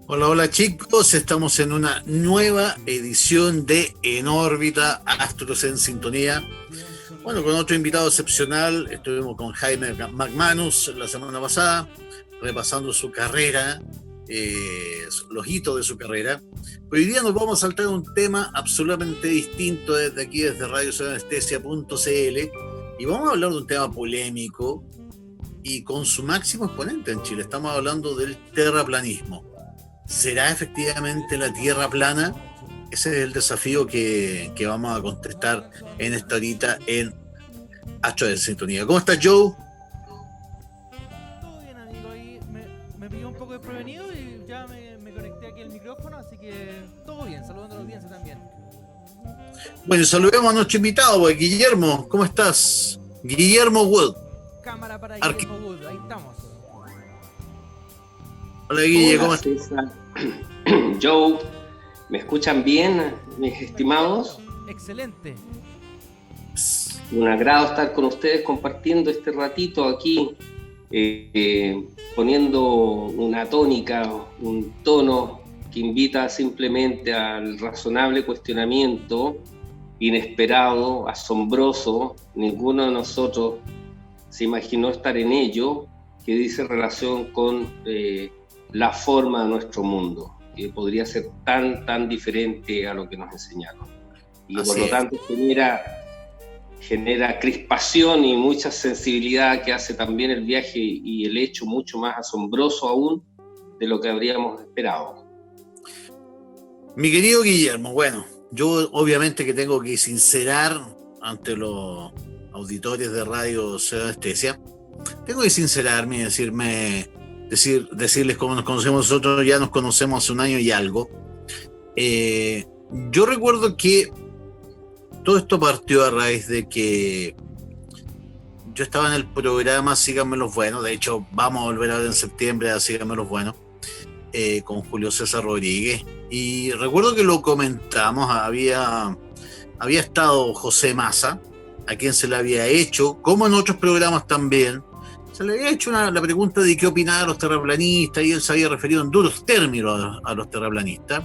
Hola, hola chicos, estamos en una nueva edición de En órbita, Astros en Sintonía. Bueno, con otro invitado excepcional, estuvimos con Jaime McManus la semana pasada, repasando su carrera, los hitos de su carrera. Hoy día nos vamos a saltar un tema absolutamente distinto desde aquí, desde radiosanestesia.cl, y vamos a hablar de un tema polémico y con su máximo exponente en Chile. Estamos hablando del terraplanismo. ¿Será efectivamente la Tierra plana? Ese es el desafío que vamos a contestar en esta horita en Astros en Sintonía. ¿Cómo estás, Joe? Todo bien, amigo. Ahí me pilló un poco desprevenido y ya me conecté aquí al micrófono, así que todo bien. Saludando a la audiencia también. Bueno, saludemos a nuestro invitado, pues, Guillermo. ¿Cómo estás? Guillermo Wood. Cámara para Guillermo Wood. Ahí estamos. Hola, Guille, ¿cómo Hola, estás? César. Joe, ¿me escuchan bien, mis estimados? Excelente. Un agrado estar con ustedes compartiendo este ratito aquí, poniendo una tónica, un tono que invita simplemente al razonable cuestionamiento, inesperado, asombroso. Ninguno de nosotros se imaginó estar en ello, que dice relación con la forma de nuestro mundo, que podría ser tan diferente a lo que nos enseñaron. Y que por lo tanto genera crispación y mucha sensibilidad, que hace también el viaje y el hecho mucho más asombroso aún de lo que habríamos esperado. Mi querido Guillermo, bueno, yo obviamente que tengo que sincerar ante los auditores de Radio Anestesia, tengo que sincerarme y decirles cómo nos conocemos nosotros. Ya nos conocemos hace un año y algo. Yo recuerdo que todo esto partió a raíz de que yo estaba en el programa Síganme los Buenos. De hecho, vamos a volver ahora en septiembre a Síganme los Buenos, con Julio César Rodríguez. Y recuerdo que lo comentamos, había estado José Massa, a quien se le había hecho, como en otros programas también, se le había hecho la pregunta de qué opinaba de los terraplanistas, y él se había referido en duros términos a los terraplanistas.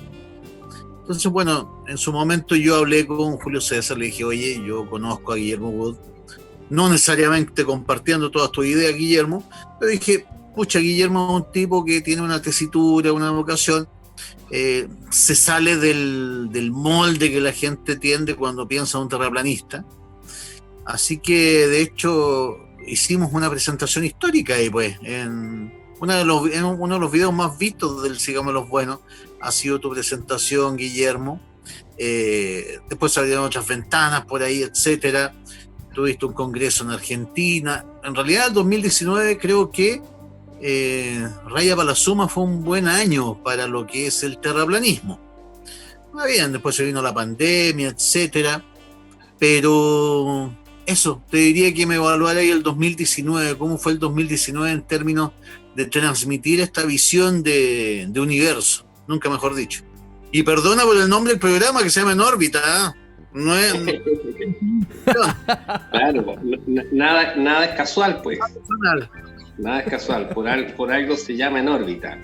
Entonces, bueno, en su momento yo hablé con Julio César, le dije, oye, yo conozco a Guillermo Wood, no necesariamente compartiendo todas tus ideas, Guillermo, pero dije, pucha, Guillermo es un tipo que tiene una tesitura, una vocación, se sale del molde que la gente tiende cuando piensa en un terraplanista. Así que, de hecho, hicimos una presentación histórica y pues en uno de los videos más vistos del Sigamos los Buenos ha sido tu presentación, Guillermo. Después salieron otras ventanas por ahí, etcétera. Tuviste un congreso en Argentina. En realidad, el 2019 creo que Raya para la Suma fue un buen año para lo que es el terraplanismo. Muy bien, después se vino la pandemia, etcétera. Pero eso, te diría que me evaluara ahí el 2019, cómo fue el 2019 en términos de transmitir esta visión de universo, nunca mejor dicho. Y perdona por el nombre del programa, que se llama En órbita, ¿eh? No es... Claro, nada es casual, pues. Nada es casual, por algo se llama En órbita.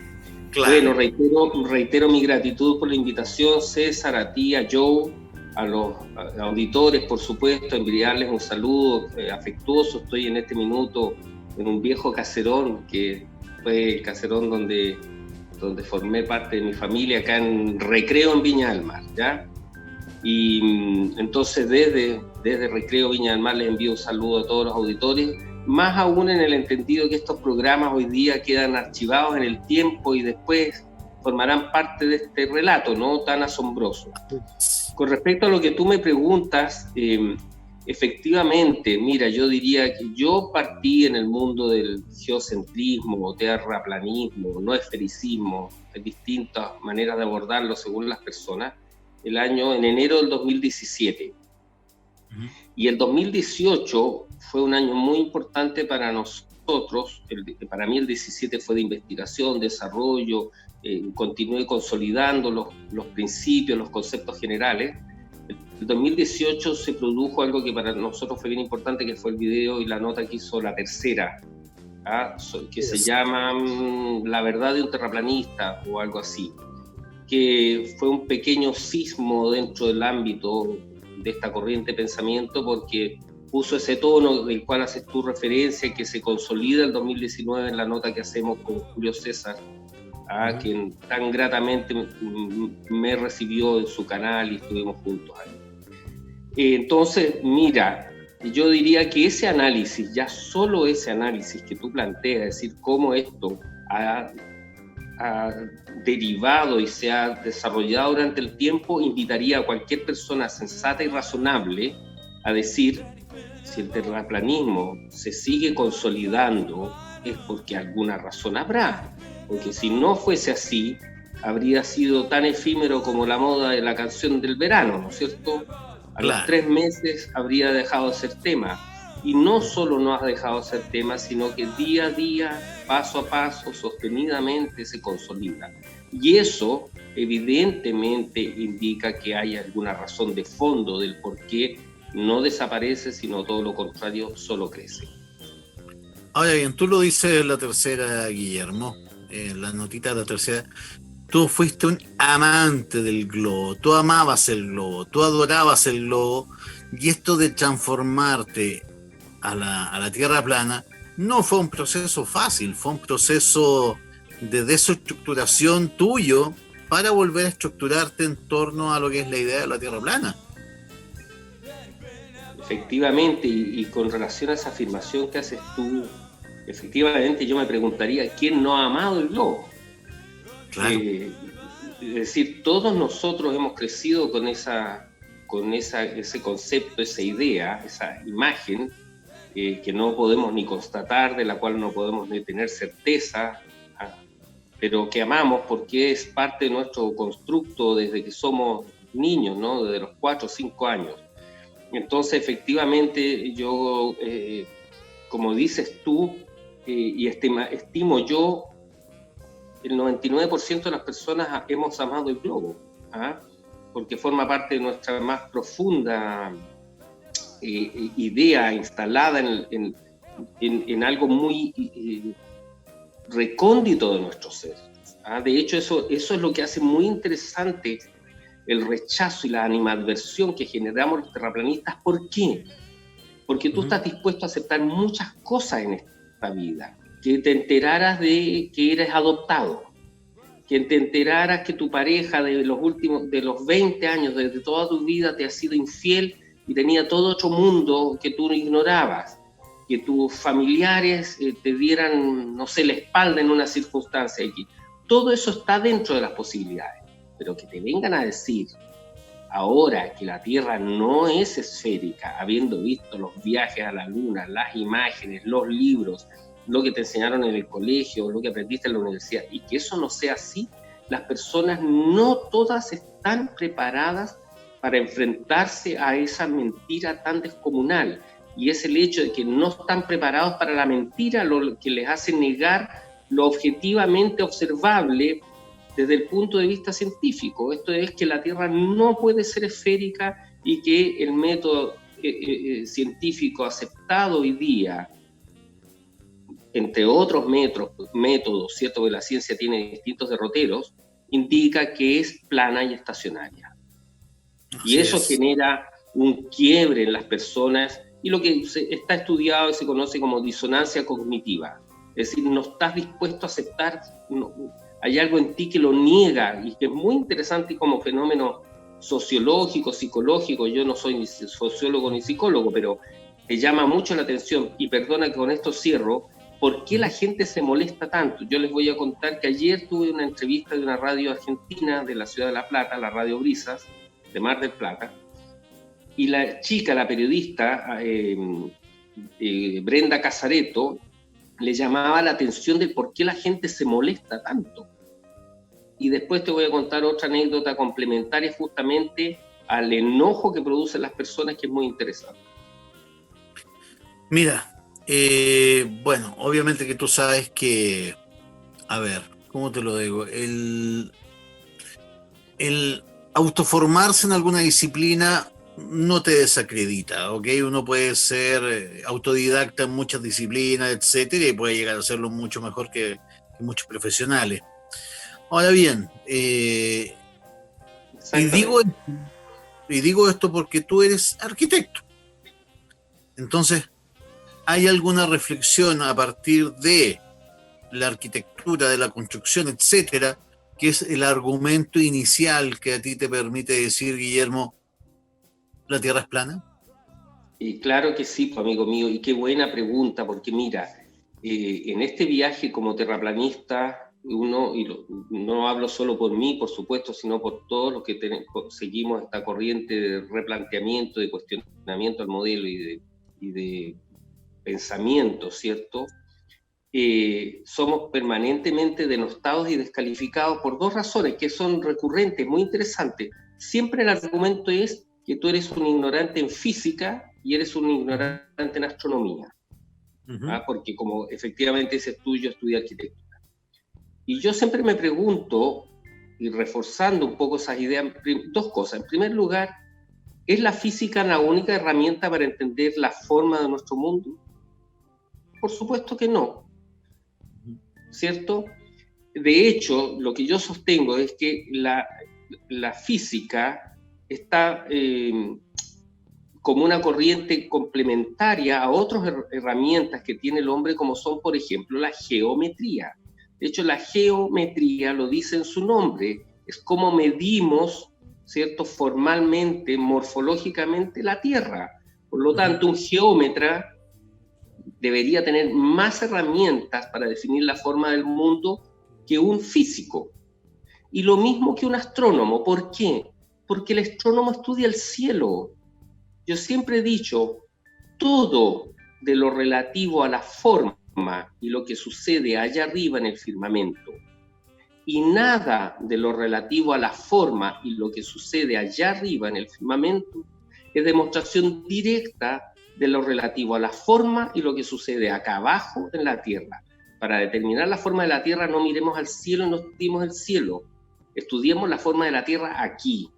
Claro. Bueno, reitero mi gratitud por la invitación, César, a ti, a Joe, a los auditores, por supuesto, enviarles un saludo afectuoso. Estoy en este minuto en un viejo caserón, que fue el caserón donde formé parte de mi familia, acá en Recreo, en Viña del Mar, ¿ya? Y entonces desde Recreo, Viña del Mar, les envío un saludo a todos los auditores, más aún en el entendido que estos programas hoy día quedan archivados en el tiempo y después formarán parte de este relato, ¿no?, tan asombroso. Con respecto a lo que tú me preguntas, efectivamente, mira, yo diría que yo partí en el mundo del geocentrismo, terraplanismo, no esfericismo, hay distintas maneras de abordarlo según las personas, en enero del 2017. Y el 2018 fue un año muy importante para nosotros. Para mí el 17 fue de investigación, desarrollo, continué consolidando los principios, los conceptos generales. El 2018 se produjo algo que para nosotros fue bien importante, que fue el video y la nota que hizo La Tercera, que se llama La verdad de un terraplanista o algo así, que fue un pequeño sismo dentro del ámbito de esta corriente de pensamiento, porque puso ese tono del cual haces tu referencia, que se consolida el 2019 en la nota que hacemos con Julio César, quien tan gratamente me recibió en su canal y estuvimos juntos ahí. Entonces, mira, yo diría que ese análisis, ya solo ese análisis que tú planteas, es decir, cómo esto ha derivado y se ha desarrollado durante el tiempo, invitaría a cualquier persona sensata y razonable a decir, si el terraplanismo se sigue consolidando, es porque alguna razón habrá, porque si no fuese así, habría sido tan efímero como la moda de la canción del verano, ¿no es cierto? A los 3 meses habría dejado de ser tema. Y no solo no ha dejado de ser tema, sino que día a día, paso a paso, sostenidamente se consolida. Y eso evidentemente indica que hay alguna razón de fondo del por qué no desaparece, sino todo lo contrario, solo crece. Ahora bien, tú lo dices en la tercera, Guillermo, en la notita de la tercera. Tú fuiste un amante del globo, tú amabas el globo, tú adorabas el globo, y esto de transformarte a la tierra plana no fue un proceso fácil, fue un proceso de desestructuración tuyo para volver a estructurarte en torno a lo que es la idea de la tierra plana. Efectivamente, y con relación a esa afirmación que haces tú, efectivamente yo me preguntaría, ¿quién no ha amado el globo? Claro. Es decir, todos nosotros hemos crecido con ese concepto, esa idea, esa imagen que no podemos ni constatar, de la cual no podemos ni tener certeza, pero que amamos porque es parte de nuestro constructo desde que somos niños, ¿no? Desde los 4 o 5 años. Entonces, efectivamente, yo, como dices tú, y estimo yo, el 99% de las personas hemos amado el globo, porque forma parte de nuestra más profunda idea instalada en algo muy recóndito de nuestro ser. De hecho, eso es lo que hace muy interesante el rechazo y la animadversión que generamos los terraplanistas. ¿Por qué? Porque tú estás dispuesto a aceptar muchas cosas en esta vida. Que te enteraras de que eres adoptado, que te enteraras que tu pareja de los 20 años, de toda tu vida, te ha sido infiel y tenía todo otro mundo que tú ignorabas, que tus familiares te dieran, no sé, la espalda en una circunstancia X. Todo eso está dentro de las posibilidades, pero que te vengan a decir ahora que la Tierra no es esférica, habiendo visto los viajes a la Luna, las imágenes, los libros, lo que te enseñaron en el colegio, lo que aprendiste en la universidad, y que eso no sea así, las personas no todas están preparadas para enfrentarse a esa mentira tan descomunal, y es el hecho de que no están preparados para la mentira, lo que les hace negar lo objetivamente observable desde el punto de vista científico. Esto es que la Tierra no puede ser esférica y que el método científico aceptado hoy día, entre otros métodos, ¿cierto? Que la ciencia tiene distintos derroteros, indica que es plana y estacionaria. Y eso genera un quiebre en las personas y lo que está estudiado y se conoce como disonancia cognitiva. Es decir, no estás dispuesto a aceptar, hay algo en ti que lo niega, y que es muy interesante como fenómeno sociológico, psicológico. Yo no soy ni sociólogo ni psicólogo, pero me llama mucho la atención, y perdona que con esto cierro, ¿por qué la gente se molesta tanto? Yo les voy a contar que ayer tuve una entrevista de una radio argentina de la ciudad de La Plata, la Radio Brisas, de Mar del Plata, y la chica, la periodista, Brenda Casareto, le llamaba la atención de por qué la gente se molesta tanto. Y después te voy a contar otra anécdota complementaria justamente al enojo que producen las personas, que es muy interesante. Mira, bueno, obviamente que tú sabes que, a ver, ¿cómo te lo digo? El autoformarse en alguna disciplina no te desacredita, ¿ok? Uno puede ser autodidacta en muchas disciplinas, etcétera, y puede llegar a hacerlo mucho mejor que muchos profesionales. Ahora bien, y digo esto porque tú eres arquitecto. Entonces, ¿hay alguna reflexión a partir de la arquitectura, de la construcción, etcétera, que es el argumento inicial que a ti te permite decir, Guillermo, la Tierra es plana? Y claro que sí, amigo mío, y qué buena pregunta, porque mira, en este viaje como terraplanista, no hablo solo por mí, por supuesto, sino por todos los que seguimos esta corriente de replanteamiento, de cuestionamiento al modelo y de pensamiento, ¿cierto? Somos permanentemente denostados y descalificados por dos razones que son recurrentes, muy interesantes. Siempre el argumento es que tú eres un ignorante en física y eres un ignorante en astronomía. Porque como efectivamente ese estudio estudia arquitectura. Y yo siempre me pregunto, y reforzando un poco esas ideas, dos cosas. En primer lugar, ¿es la física la única herramienta para entender la forma de nuestro mundo? Por supuesto que no, ¿cierto? De hecho, lo que yo sostengo es que la física está como una corriente complementaria a otras herramientas que tiene el hombre, como son, por ejemplo, la geometría. De hecho, la geometría lo dice en su nombre, es como medimos, ¿cierto?, formalmente, morfológicamente, la Tierra. Por lo tanto, un geómetra debería tener más herramientas para definir la forma del mundo que un físico. Y lo mismo que un astrónomo. ¿Por qué? Porque el astrónomo estudia el cielo. Yo siempre he dicho, todo de lo relativo a la forma y lo que sucede allá arriba en el firmamento, y nada de lo relativo a la forma y lo que sucede allá arriba en el firmamento, es demostración directa de lo relativo a la forma y lo que sucede acá abajo en la Tierra. Para determinar la forma de la Tierra no miremos al cielo y no estudiemos el cielo, estudiemos la forma de la Tierra aquí.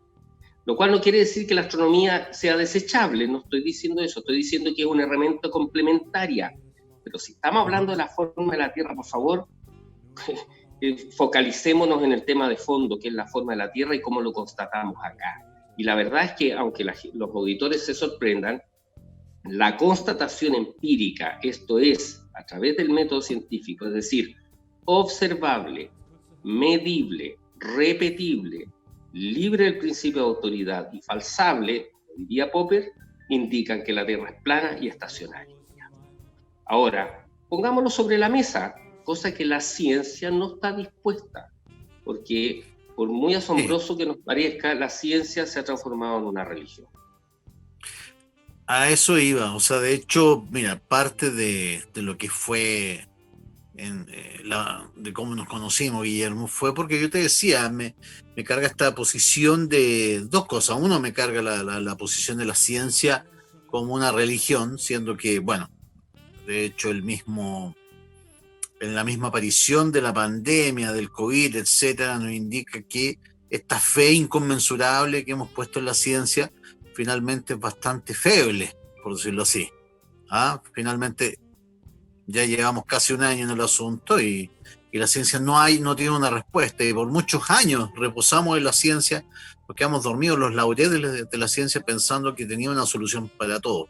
Lo cual no quiere decir que la astronomía sea desechable, no estoy diciendo eso, estoy diciendo que es una herramienta complementaria. Pero si estamos hablando de la forma de la Tierra, por favor, focalicémonos en el tema de fondo, que es la forma de la Tierra y cómo lo constatamos acá. Y la verdad es que, aunque los auditores se sorprendan, la constatación empírica, esto es, a través del método científico, es decir, observable, medible, repetible, libre del principio de autoridad y falsable, diría Popper, indican que la Tierra es plana y estacionaria. Ahora, pongámoslo sobre la mesa, cosa que la ciencia no está dispuesta, porque por muy asombroso que nos parezca, la ciencia se ha transformado en una religión. A eso iba, o sea, de hecho, mira, parte de lo que fue de cómo nos conocimos, Guillermo, fue porque yo te decía, me carga esta posición de dos cosas. Uno, me carga la posición de la ciencia como una religión, siendo que, bueno, de hecho en la misma aparición de la pandemia, del COVID, etcétera, nos indica que esta fe inconmensurable que hemos puesto en la ciencia finalmente es bastante feble, por decirlo así. Finalmente ya llevamos casi un año en el asunto y la ciencia no tiene una respuesta, y por muchos años reposamos en la ciencia, porque hemos dormido los laureles de la ciencia pensando que tenía una solución para todo.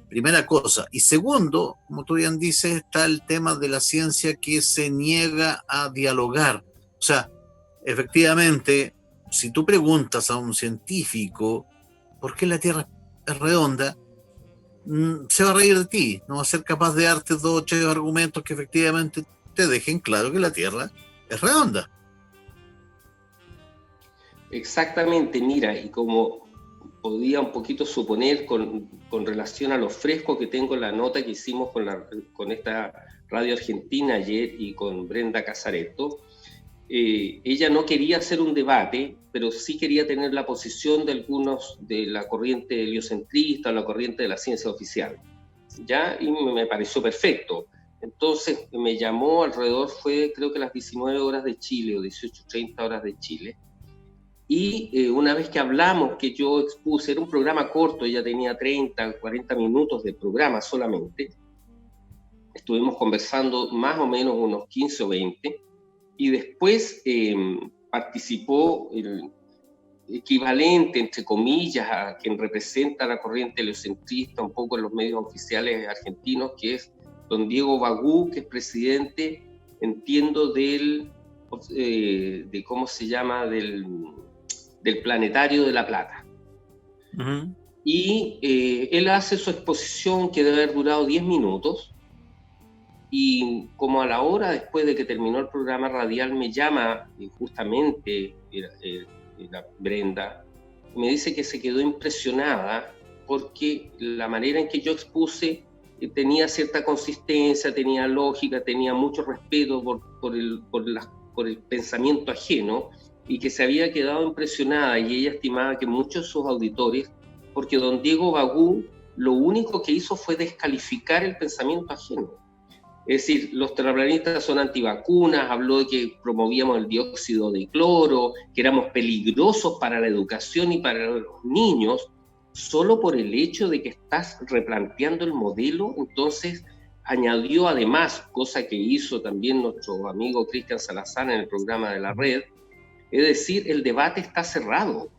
Primera cosa. Y segundo, como tú bien dices, está el tema de la ciencia que se niega a dialogar. O sea, efectivamente, si tú preguntas a un científico ¿por qué la Tierra es redonda?, se va a reír de ti, no va a ser capaz de darte 2 o 3 argumentos que efectivamente te dejen claro que la Tierra es redonda. Exactamente, mira, y como podía un poquito suponer con relación a lo fresco que tengo la nota que hicimos con esta radio argentina ayer y con Brenda Casaretto, ella no quería hacer un debate, pero sí quería tener la posición de algunos de la corriente heliocentrista, la corriente de la ciencia oficial, ¿ya? Y me pareció perfecto. Entonces me llamó alrededor, creo que las 19 horas de Chile o 18:30 horas de Chile, Y una vez que hablamos, que yo expuse, era un programa corto, ya tenía 30, 40 minutos de programa solamente, estuvimos conversando más o menos unos 15 o 20, y después participó el equivalente, entre comillas, a quien representa la corriente heliocentrista un poco en los medios oficiales argentinos, que es don Diego Bagú, que es presidente, entiendo, de ¿cómo se llama?, del Planetario de La Plata. Uh-huh. Y él hace su exposición, que debe haber durado 10 minutos, y como a la hora después de que terminó el programa radial me llama justamente la Brenda, me dice que se quedó impresionada porque la manera en que yo expuse tenía cierta consistencia, tenía lógica, tenía mucho respeto por el pensamiento ajeno, y que se había quedado impresionada, y ella estimaba que muchos de sus auditores, porque don Diego Bagú lo único que hizo fue descalificar el pensamiento ajeno. Es decir, los terraplanistas son antivacunas, habló de que promovíamos el dióxido de cloro, que éramos peligrosos para la educación y para los niños, solo por el hecho de que estás replanteando el modelo. Entonces añadió además, cosa que hizo también nuestro amigo Cristian Salazar en el programa de la red, es decir, el debate está cerrado.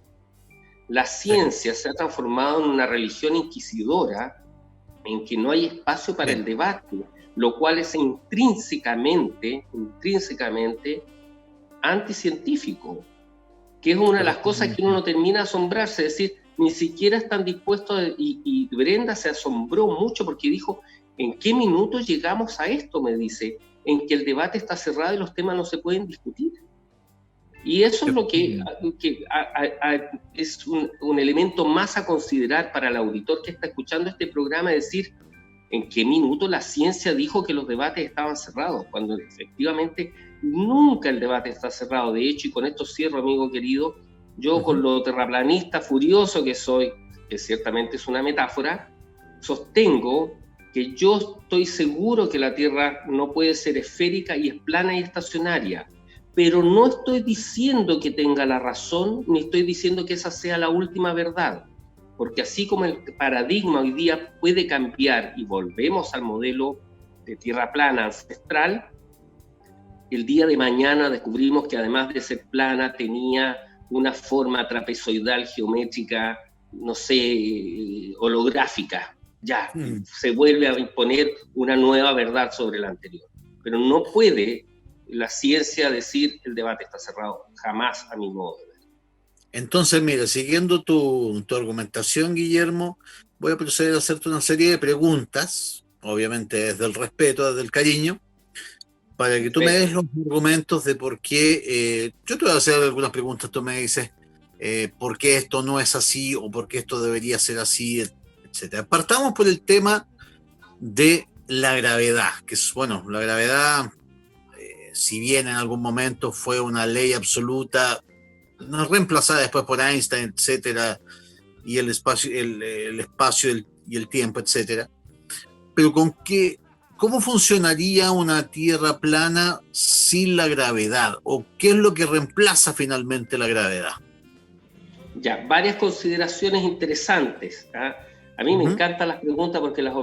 La ciencia se ha transformado en una religión inquisidora en que no hay espacio para el debate, lo cual es intrínsecamente anticientífico, que es una de las cosas que uno no termina de asombrarse, es decir, ni siquiera están dispuestos, y Brenda se asombró mucho porque dijo, ¿en qué minuto llegamos a esto?, me dice, en que el debate está cerrado y los temas no se pueden discutir. Y eso es lo que es un elemento más a considerar para el auditor que está escuchando este programa, es decir, ¿en qué minuto la ciencia dijo que los debates estaban cerrados? Cuando efectivamente nunca el debate está cerrado. De hecho, y con esto cierro, amigo querido, yo con lo terraplanista furioso que soy, que ciertamente es una metáfora, sostengo que yo estoy seguro que la Tierra no puede ser esférica y es plana y estacionaria, pero no estoy diciendo que tenga la razón, ni estoy diciendo que esa sea la última verdad, porque así como el paradigma hoy día puede cambiar y volvemos al modelo de tierra plana ancestral, el día de mañana descubrimos que además de ser plana tenía una forma trapezoidal geométrica, no sé, holográfica. Ya, se vuelve a imponer una nueva verdad sobre la anterior. Pero no puede la ciencia decir el debate está cerrado, jamás, a mi modo de ver. Entonces, mira, siguiendo tu argumentación, Guillermo, voy a proceder a hacerte una serie de preguntas, obviamente desde el respeto, desde el cariño, para que tú me des los argumentos de por qué. Yo te voy a hacer algunas preguntas, tú me dices por qué esto no es así o por qué esto debería ser así, etc. Partamos por el tema de la gravedad, que es, bueno, la gravedad, si bien en algún momento fue una ley absoluta, no reemplazada después por Einstein, etcétera, y el espacio, y el tiempo, etcétera, pero ¿cómo funcionaría una Tierra plana sin la gravedad? ¿O qué es lo que reemplaza finalmente la gravedad? Ya, varias consideraciones interesantes, ¿eh? A mí me encantan las preguntas porque las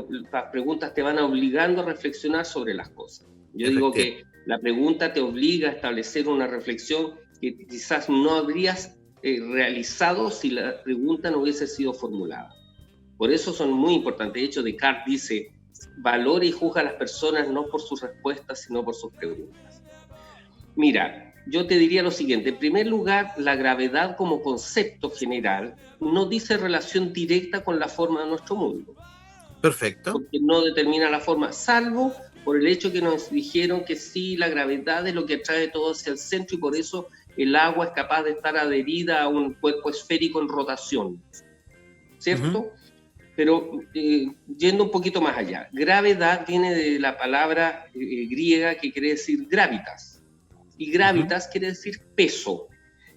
preguntas te van obligando a reflexionar sobre las cosas. Yo digo que la pregunta te obliga a establecer una reflexión que quizás no habrías realizado si la pregunta no hubiese sido formulada. Por eso son muy importantes. De hecho, Descartes dice, valora y juzga a las personas no por sus respuestas, sino por sus preguntas. Mira, yo te diría lo siguiente. En primer lugar, la gravedad como concepto general no dice relación directa con la forma de nuestro mundo. Perfecto. Porque no determina la forma, salvo por el hecho que nos dijeron que sí, la gravedad es lo que atrae todo hacia el centro y por eso el agua es capaz de estar adherida a un cuerpo esférico en rotación. ¿Cierto? Pero yendo un poquito más allá, gravedad viene de la palabra griega que quiere decir gravitas. Y gravitas quiere decir peso.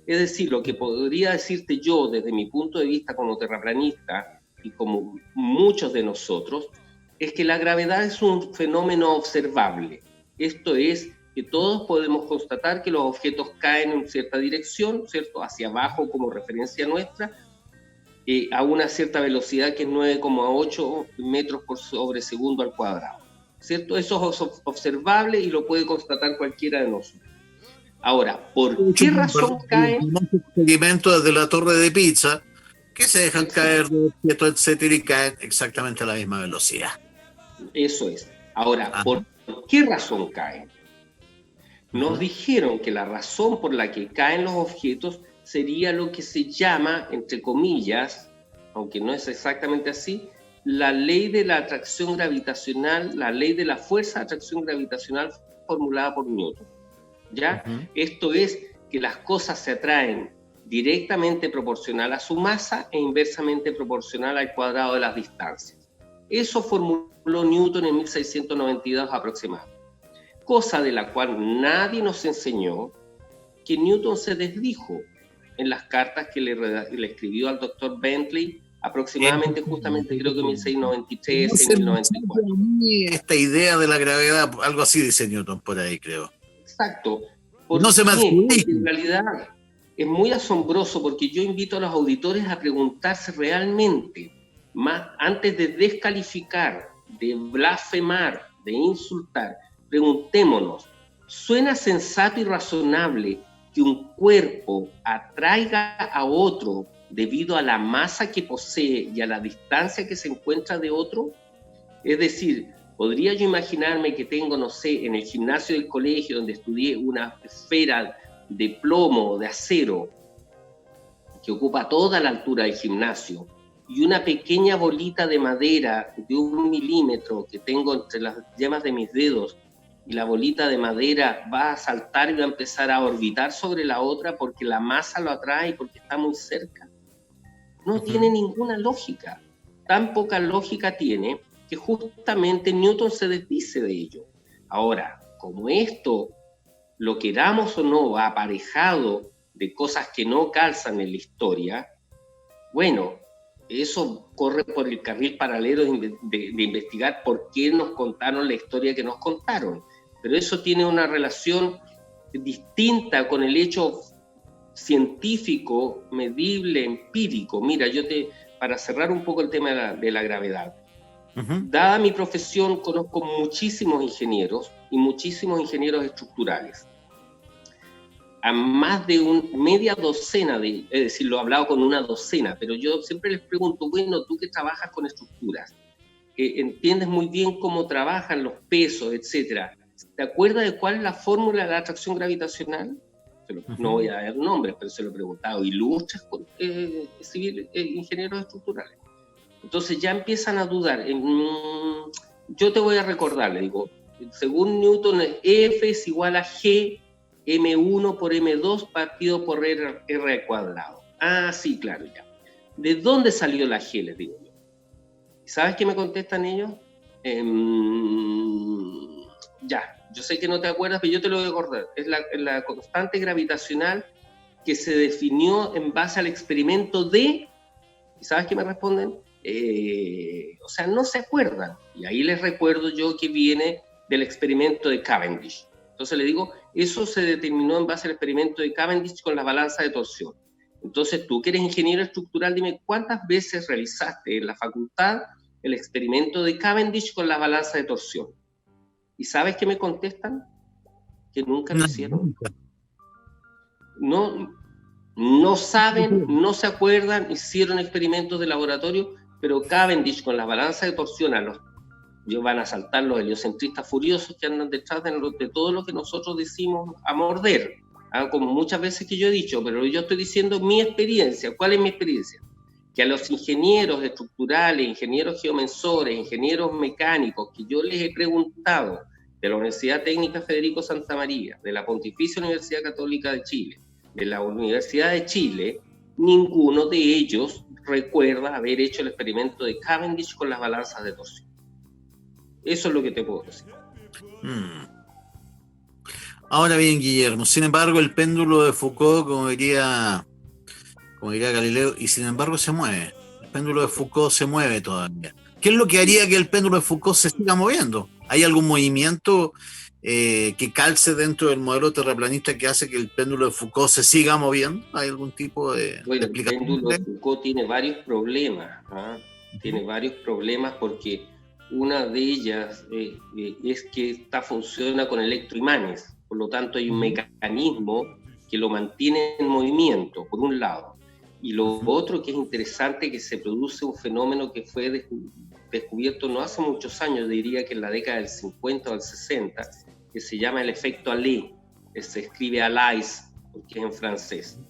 Es decir, lo que podría decirte yo desde mi punto de vista como terraplanista y como muchos de nosotros, es que la gravedad es un fenómeno observable. Esto es, que todos podemos constatar que los objetos caen en cierta dirección, ¿cierto? Hacia abajo como referencia nuestra, a una cierta velocidad que es 9,8 metros por sobre segundo al cuadrado, ¿cierto? Eso es observable y lo puede constatar cualquiera de nosotros. Ahora, ¿por qué razón caen? Experimentos desde la torre de Pisa, que se dejan caer de objetos, etcétera, y caen exactamente a la misma velocidad. Eso es. Ahora, ¿por qué razón caen? Nos dijeron que la razón por la que caen los objetos sería lo que se llama, entre comillas, aunque no es exactamente así, la ley de la atracción gravitacional, la ley de la fuerza de atracción gravitacional formulada por Newton. ¿Ya? Esto es que las cosas se atraen directamente proporcional a su masa e inversamente proporcional al cuadrado de las distancias. Eso formuló Newton en 1692 aproximadamente. Cosa de la cual nadie nos enseñó, que Newton se desdijo en las cartas que le escribió al doctor Bentley aproximadamente, justamente creo que en 1693, 1694. Esta idea de la gravedad, algo así dice Newton por ahí, creo. Exacto. No se me en realidad es muy asombroso, porque yo invito a los auditores a preguntarse realmente, más antes de descalificar, de blasfemar, de insultar, preguntémonos, ¿suena sensato y razonable que un cuerpo atraiga a otro debido a la masa que posee y a la distancia que se encuentra de otro? Es decir, ¿podría yo imaginarme que tengo, no sé, en el gimnasio del colegio donde estudié una esfera de plomo o de acero que ocupa toda la altura del gimnasio y una pequeña bolita de madera de 1 milímetro que tengo entre las yemas de mis dedos, y la bolita de madera va a saltar y va a empezar a orbitar sobre la otra porque la masa lo atrae y porque está muy cerca? No tiene ninguna lógica. Tan poca lógica tiene que justamente Newton se desdice de ello. Ahora, como esto, lo queramos o no, va aparejado de cosas que no calzan en la historia, bueno, eso corre por el carril paralelo de investigar por qué nos contaron la historia que nos contaron. Pero eso tiene una relación distinta con el hecho científico, medible, empírico. Mira, para cerrar un poco el tema de la gravedad, dada mi profesión, conozco muchísimos ingenieros y muchísimos ingenieros estructurales. A más de media docena, es decir, lo he hablado con una docena, pero yo siempre les pregunto, bueno, tú que trabajas con estructuras, entiendes muy bien cómo trabajan los pesos, etcétera. ¿Te acuerdas de cuál es la fórmula de la atracción gravitacional? No voy a dar nombres, pero se lo he preguntado. Ilustres ingenieros estructurales. Entonces ya empiezan a dudar. Yo te voy a recordar, le digo, según Newton, F es igual a G, M1 por M2 partido por R al cuadrado. Ah, sí, claro, ya. ¿De dónde salió la G? Les digo yo. ¿Sabes qué me contestan ellos? Ya, yo sé que no te acuerdas, pero yo te lo voy a acordar. Es la constante gravitacional que se definió en base al experimento de... ¿Y sabes qué me responden? O sea, no se acuerdan. Y ahí les recuerdo yo que viene del experimento de Cavendish. Entonces le digo, eso se determinó en base al experimento de Cavendish con la balanza de torsión. Entonces tú que eres ingeniero estructural, dime cuántas veces realizaste en la facultad el experimento de Cavendish con la balanza de torsión. ¿Y sabes qué me contestan? Que nunca lo hicieron. No saben, no se acuerdan, hicieron experimentos de laboratorio, pero Cavendish con la balanza de torsión van a saltar los heliocentristas furiosos que andan detrás de todo lo que nosotros decimos a morder, como muchas veces que yo he dicho, pero yo estoy diciendo mi experiencia. ¿Cuál es mi experiencia? Que a los ingenieros estructurales, ingenieros geomensores, ingenieros mecánicos, que yo les he preguntado de la Universidad Técnica Federico Santa María, de la Pontificia Universidad Católica de Chile, de la Universidad de Chile, ninguno de ellos recuerda haber hecho el experimento de Cavendish con las balanzas de torsión. Eso es lo que te puedo decir. Ahora bien, Guillermo, sin embargo, el péndulo de Foucault, como diría Galileo, y sin embargo se mueve. El péndulo de Foucault se mueve todavía. ¿Qué es lo que haría que el péndulo de Foucault se siga moviendo? ¿Hay algún movimiento que calce dentro del modelo terraplanista que hace que el péndulo de Foucault se siga moviendo? ¿Hay algún tipo de explicación? El péndulo de Foucault tiene varios problemas, tiene varios problemas porque una de ellas es que funciona con electroimanes, por lo tanto hay un mecanismo que lo mantiene en movimiento, por un lado. Y lo otro que es interesante, que se produce un fenómeno que fue descubierto no hace muchos años, diría que en la década del 50 o del 60, que se llama el efecto Allais, se escribe Allais porque es en francés.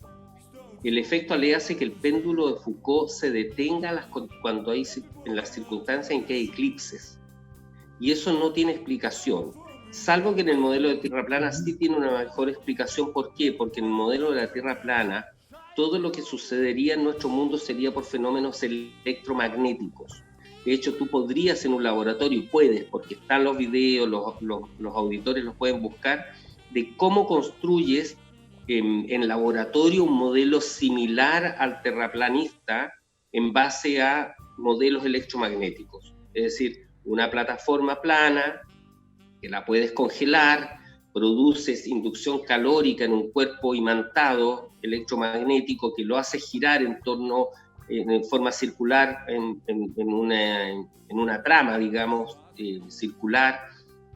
El efecto Allais hace que el péndulo de Foucault se detenga cuando hay, en las circunstancias en que hay eclipses. Y eso no tiene explicación, salvo que en el modelo de Tierra plana sí tiene una mejor explicación. ¿Por qué? Porque en el modelo de la Tierra plana, todo lo que sucedería en nuestro mundo sería por fenómenos electromagnéticos. De hecho, tú podrías en un laboratorio, puedes, porque están los videos, los auditores los pueden buscar, de cómo construyes en laboratorio un modelo similar al terraplanista en base a modelos electromagnéticos. Es decir, una plataforma plana que la puedes congelar, produces inducción calórica en un cuerpo imantado electromagnético que lo hace girar en forma circular en una trama, digamos, circular,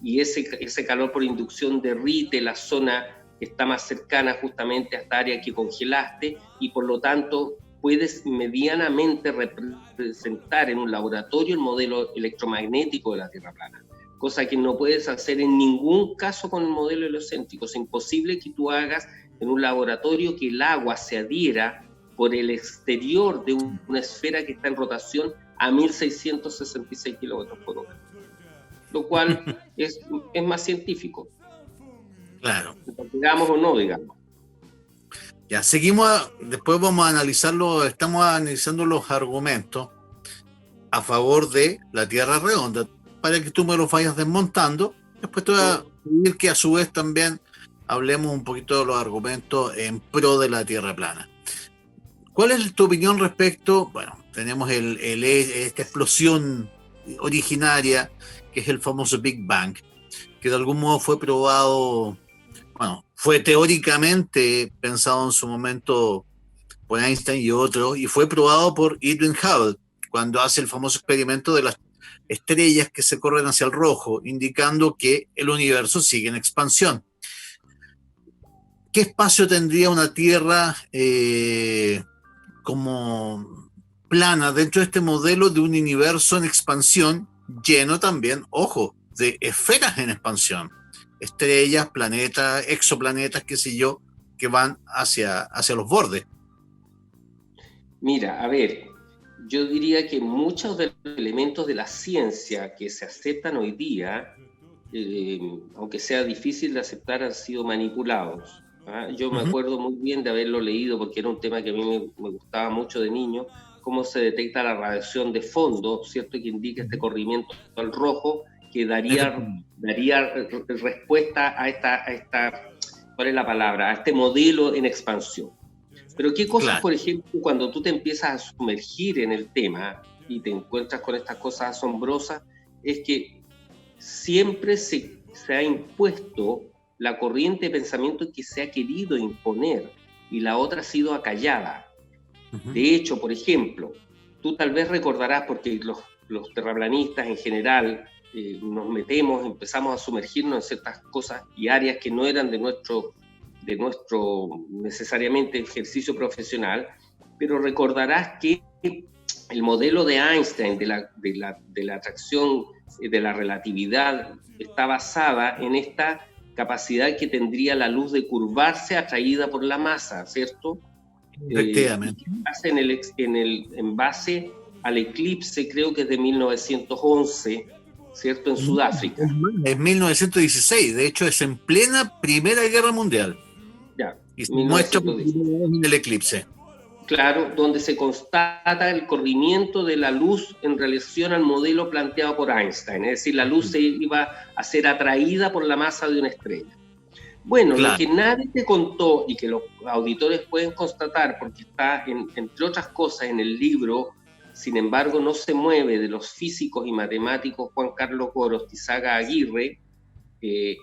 y ese calor por inducción derrite la zona que está más cercana justamente a esta área que congelaste, y por lo tanto puedes medianamente representar en un laboratorio el modelo electromagnético de la Tierra plana, cosa que no puedes hacer en ningún caso con el modelo heliocéntrico. Es imposible que tú hagas en un laboratorio que el agua se adhiera por el exterior de una esfera que está en rotación a 1666 kilómetros por hora, lo cual es más científico. Claro. Digamos o no digamos. Ya, seguimos, después vamos a analizarlo, estamos analizando los argumentos a favor de la Tierra redonda, para que tú me los vayas desmontando. Después te voy a pedir que a su vez también hablemos un poquito de los argumentos en pro de la Tierra plana. ¿Cuál es tu opinión respecto? Bueno, tenemos esta explosión originaria, que es el famoso Big Bang, que de algún modo fue probado, bueno, fue teóricamente pensado en su momento por Einstein y otros, y fue probado por Edwin Hubble, cuando hace el famoso experimento de las estrellas que se corren hacia el rojo, indicando que el universo sigue en expansión. ¿Qué espacio tendría una Tierra como plana dentro de este modelo de un universo en expansión, lleno también, ojo, de esferas en expansión? Estrellas, planetas, exoplanetas, qué sé yo, que van hacia los bordes. Mira, a ver, yo diría que muchos de los elementos de la ciencia que se aceptan hoy día, aunque sea difícil de aceptar, han sido manipulados. Yo me acuerdo muy bien de haberlo leído, porque era un tema que a mí me gustaba mucho de niño, cómo se detecta la radiación de fondo, ¿cierto? Que indica este corrimiento al rojo, que daría respuesta a esta, ¿cuál es la palabra? A este modelo en expansión. Pero qué cosas, claro, por ejemplo, cuando tú te empiezas a sumergir en el tema y te encuentras con estas cosas asombrosas, es que siempre se ha impuesto la corriente de pensamiento que se ha querido imponer, y la otra ha sido acallada. De hecho, por ejemplo, tú tal vez recordarás, porque los terraplanistas en general empezamos a sumergirnos en ciertas cosas y áreas que no eran de nuestro necesariamente ejercicio profesional, pero recordarás que el modelo de Einstein de la atracción, de la relatividad, está basada en esta capacidad que tendría la luz de curvarse atraída por la masa, ¿cierto? Efectivamente. En base al eclipse, creo que es de 1911, ¿cierto? En Sudáfrica. Es 1916, de hecho es en plena Primera Guerra Mundial. Ya. Y se muestra en el eclipse. Claro, donde se constata el corrimiento de la luz en relación al modelo planteado por Einstein, es decir, la luz se iba a ser atraída por la masa de una estrella. Bueno, claro, lo que nadie te contó y que los auditores pueden constatar, porque está, entre otras cosas, en el libro sin embargo no se mueve de los físicos y matemáticos Juan Carlos Gorostizága Aguirre, que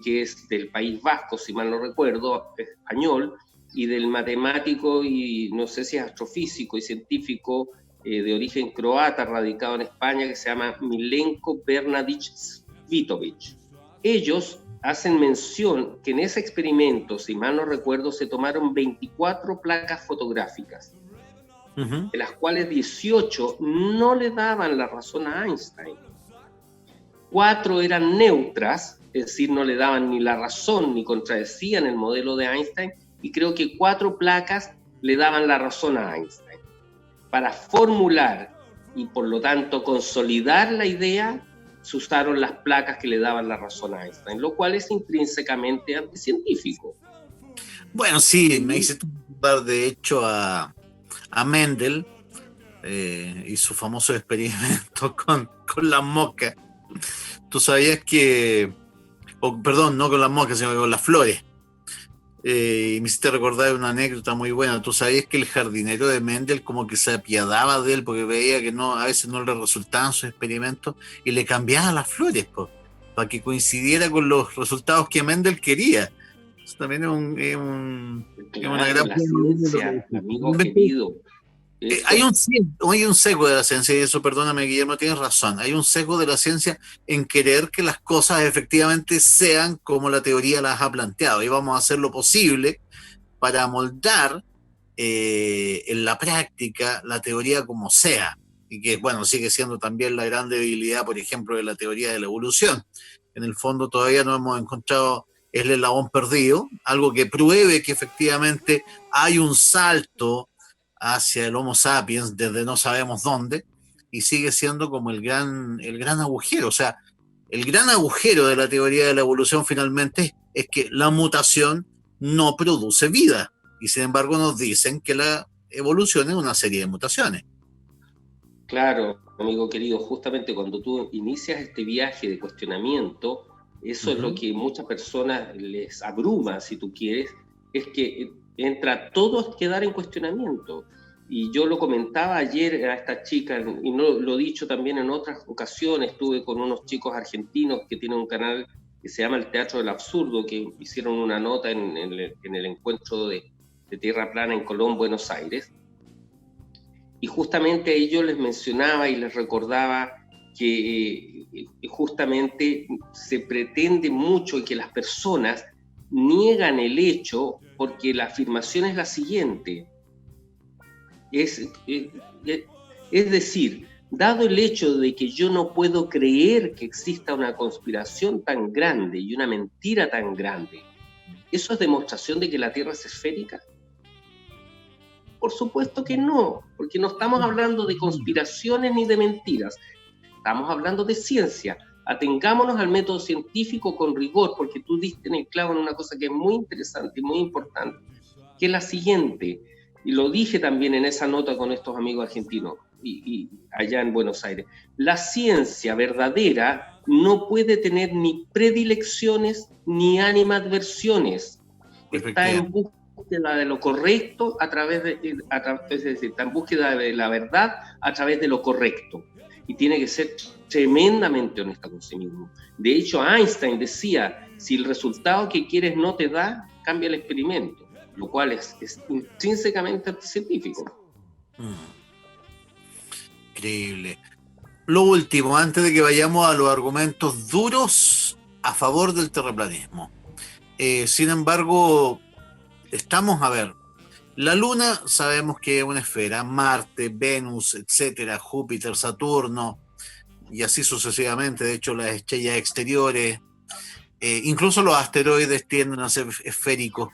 es del País Vasco, si mal no recuerdo, español, y del matemático y no sé si es astrofísico y científico de origen croata, radicado en España, que se llama Milenko Bernadić Cvitović. Ellos hacen mención que en ese experimento, si mal no recuerdo, se tomaron 24 placas fotográficas, de las cuales 18 no le daban la razón a Einstein. 4 eran neutras, es decir, no le daban ni la razón ni contradecían el modelo de Einstein, y creo que 4 placas le daban la razón a Einstein. Para formular y por lo tanto consolidar la idea, se usaron las placas que le daban la razón a Einstein, lo cual es intrínsecamente anticientífico. Bueno, sí, me hice dar de hecho a Mendel y su famoso experimento con las moscas. Tú sabías que, perdón, no con las moscas, sino con las flores. Y me hiciste recordar una anécdota muy buena. Tú sabías que el jardinero de Mendel como que se apiadaba de él porque veía que a veces no le resultaban sus experimentos y le cambiaba las flores para que coincidiera con los resultados que Mendel quería. Eso también es una gran la ciencia, amigo querido. Hay un sesgo de la ciencia, y eso, perdóname, Guillermo, tienes razón. Hay un sesgo de la ciencia en querer que las cosas efectivamente sean como la teoría las ha planteado. Y vamos a hacer lo posible para moldar en la práctica la teoría como sea. Y que, bueno, sigue siendo también la gran debilidad, por ejemplo, de la teoría de la evolución. En el fondo todavía no hemos encontrado el eslabón perdido, algo que pruebe que efectivamente hay un salto hacia el Homo sapiens desde no sabemos dónde, y sigue siendo como el gran agujero. O sea, el gran agujero de la teoría de la evolución finalmente es que la mutación no produce vida, y sin embargo nos dicen que la evolución es una serie de mutaciones. Claro, amigo querido, justamente cuando tú inicias este viaje de cuestionamiento, eso es lo que muchas personas les abruma, si tú quieres, es que entra todo a quedar en cuestionamiento. Y yo lo comentaba ayer a esta chica, y no, lo he dicho también en otras ocasiones, estuve con unos chicos argentinos que tienen un canal que se llama El Teatro del Absurdo, que hicieron una nota en el encuentro de Tierra Plana en Colón, Buenos Aires. Y justamente a ellos les mencionaba y les recordaba que justamente se pretende mucho y que las personas niegan el hecho porque la afirmación es la siguiente. Es decir, dado el hecho de que yo no puedo creer que exista una conspiración tan grande y una mentira tan grande, ¿eso es demostración de que la Tierra es esférica? Por supuesto que no, porque no estamos hablando de conspiraciones ni de mentiras, estamos hablando de ciencia. Atengámonos al método científico con rigor, porque tú diste en el clavo en una cosa que es muy interesante y muy importante, que es la siguiente, y lo dije también en esa nota con estos amigos argentinos y allá en Buenos Aires. La ciencia verdadera no puede tener ni predilecciones ni animadversiones. Está en búsqueda de lo correcto es decir, está en búsqueda de la verdad a través de lo correcto. Y tiene que ser tremendamente honesta con sí mismo. De hecho, Einstein decía, si el resultado que quieres no te da, cambia el experimento, lo cual es intrínsecamente científico. Increíble. Lo último, antes de que vayamos a los argumentos duros a favor del terraplanismo. Sin embargo, estamos a ver, la Luna sabemos que es una esfera, Marte, Venus, etcétera, Júpiter, Saturno, y así sucesivamente. De hecho, las estrellas exteriores, incluso los asteroides tienden a ser esféricos.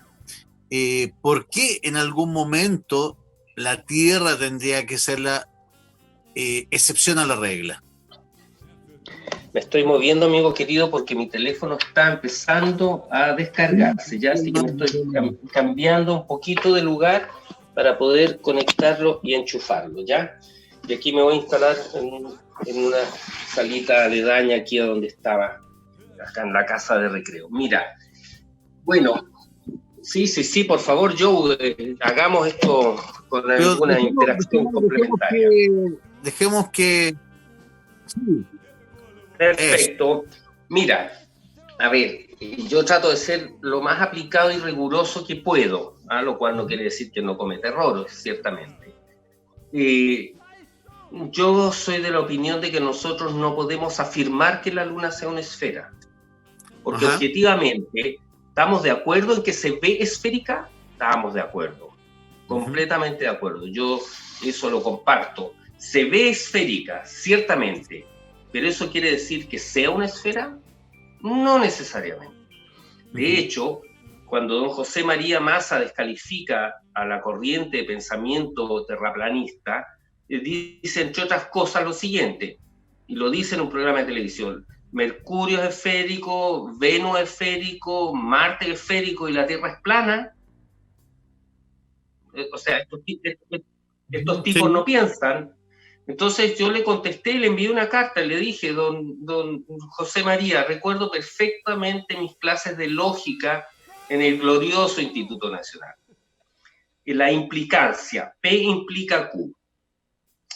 ¿Por qué en algún momento la Tierra tendría que ser la excepción a la regla? Me estoy moviendo, amigo querido, porque mi teléfono está empezando a descargarse, ya, así que me estoy cambiando un poquito de lugar para poder conectarlo y enchufarlo, ¿ya? Y aquí me voy a instalar en una salita aledaña aquí a donde estaba, acá en la casa de recreo. Mira, bueno, Sí, por favor, Joe, hagamos esto con alguna interacción complementaria. Dejemos que... Sí. Perfecto. Mira, a ver, yo trato de ser lo más aplicado y riguroso que puedo, lo cual no quiere decir que no cometa errores, ciertamente. Yo soy de la opinión de que nosotros no podemos afirmar que la Luna sea una esfera, porque objetivamente estamos de acuerdo en que se ve esférica, estamos de acuerdo, completamente de acuerdo, yo eso lo comparto. Se ve esférica, ciertamente, pero ¿eso quiere decir que sea una esfera? No necesariamente. De hecho, cuando don José María Massa descalifica a la corriente de pensamiento terraplanista, dice, entre otras cosas, lo siguiente, y lo dice en un programa de televisión: Mercurio es esférico, Venus es esférico, Marte es esférico y la Tierra es plana. O sea, estos tipos no piensan. Entonces yo le contesté, le envié una carta, le dije, don José María, recuerdo perfectamente mis clases de lógica en el glorioso Instituto Nacional. La implicancia, P implica Q.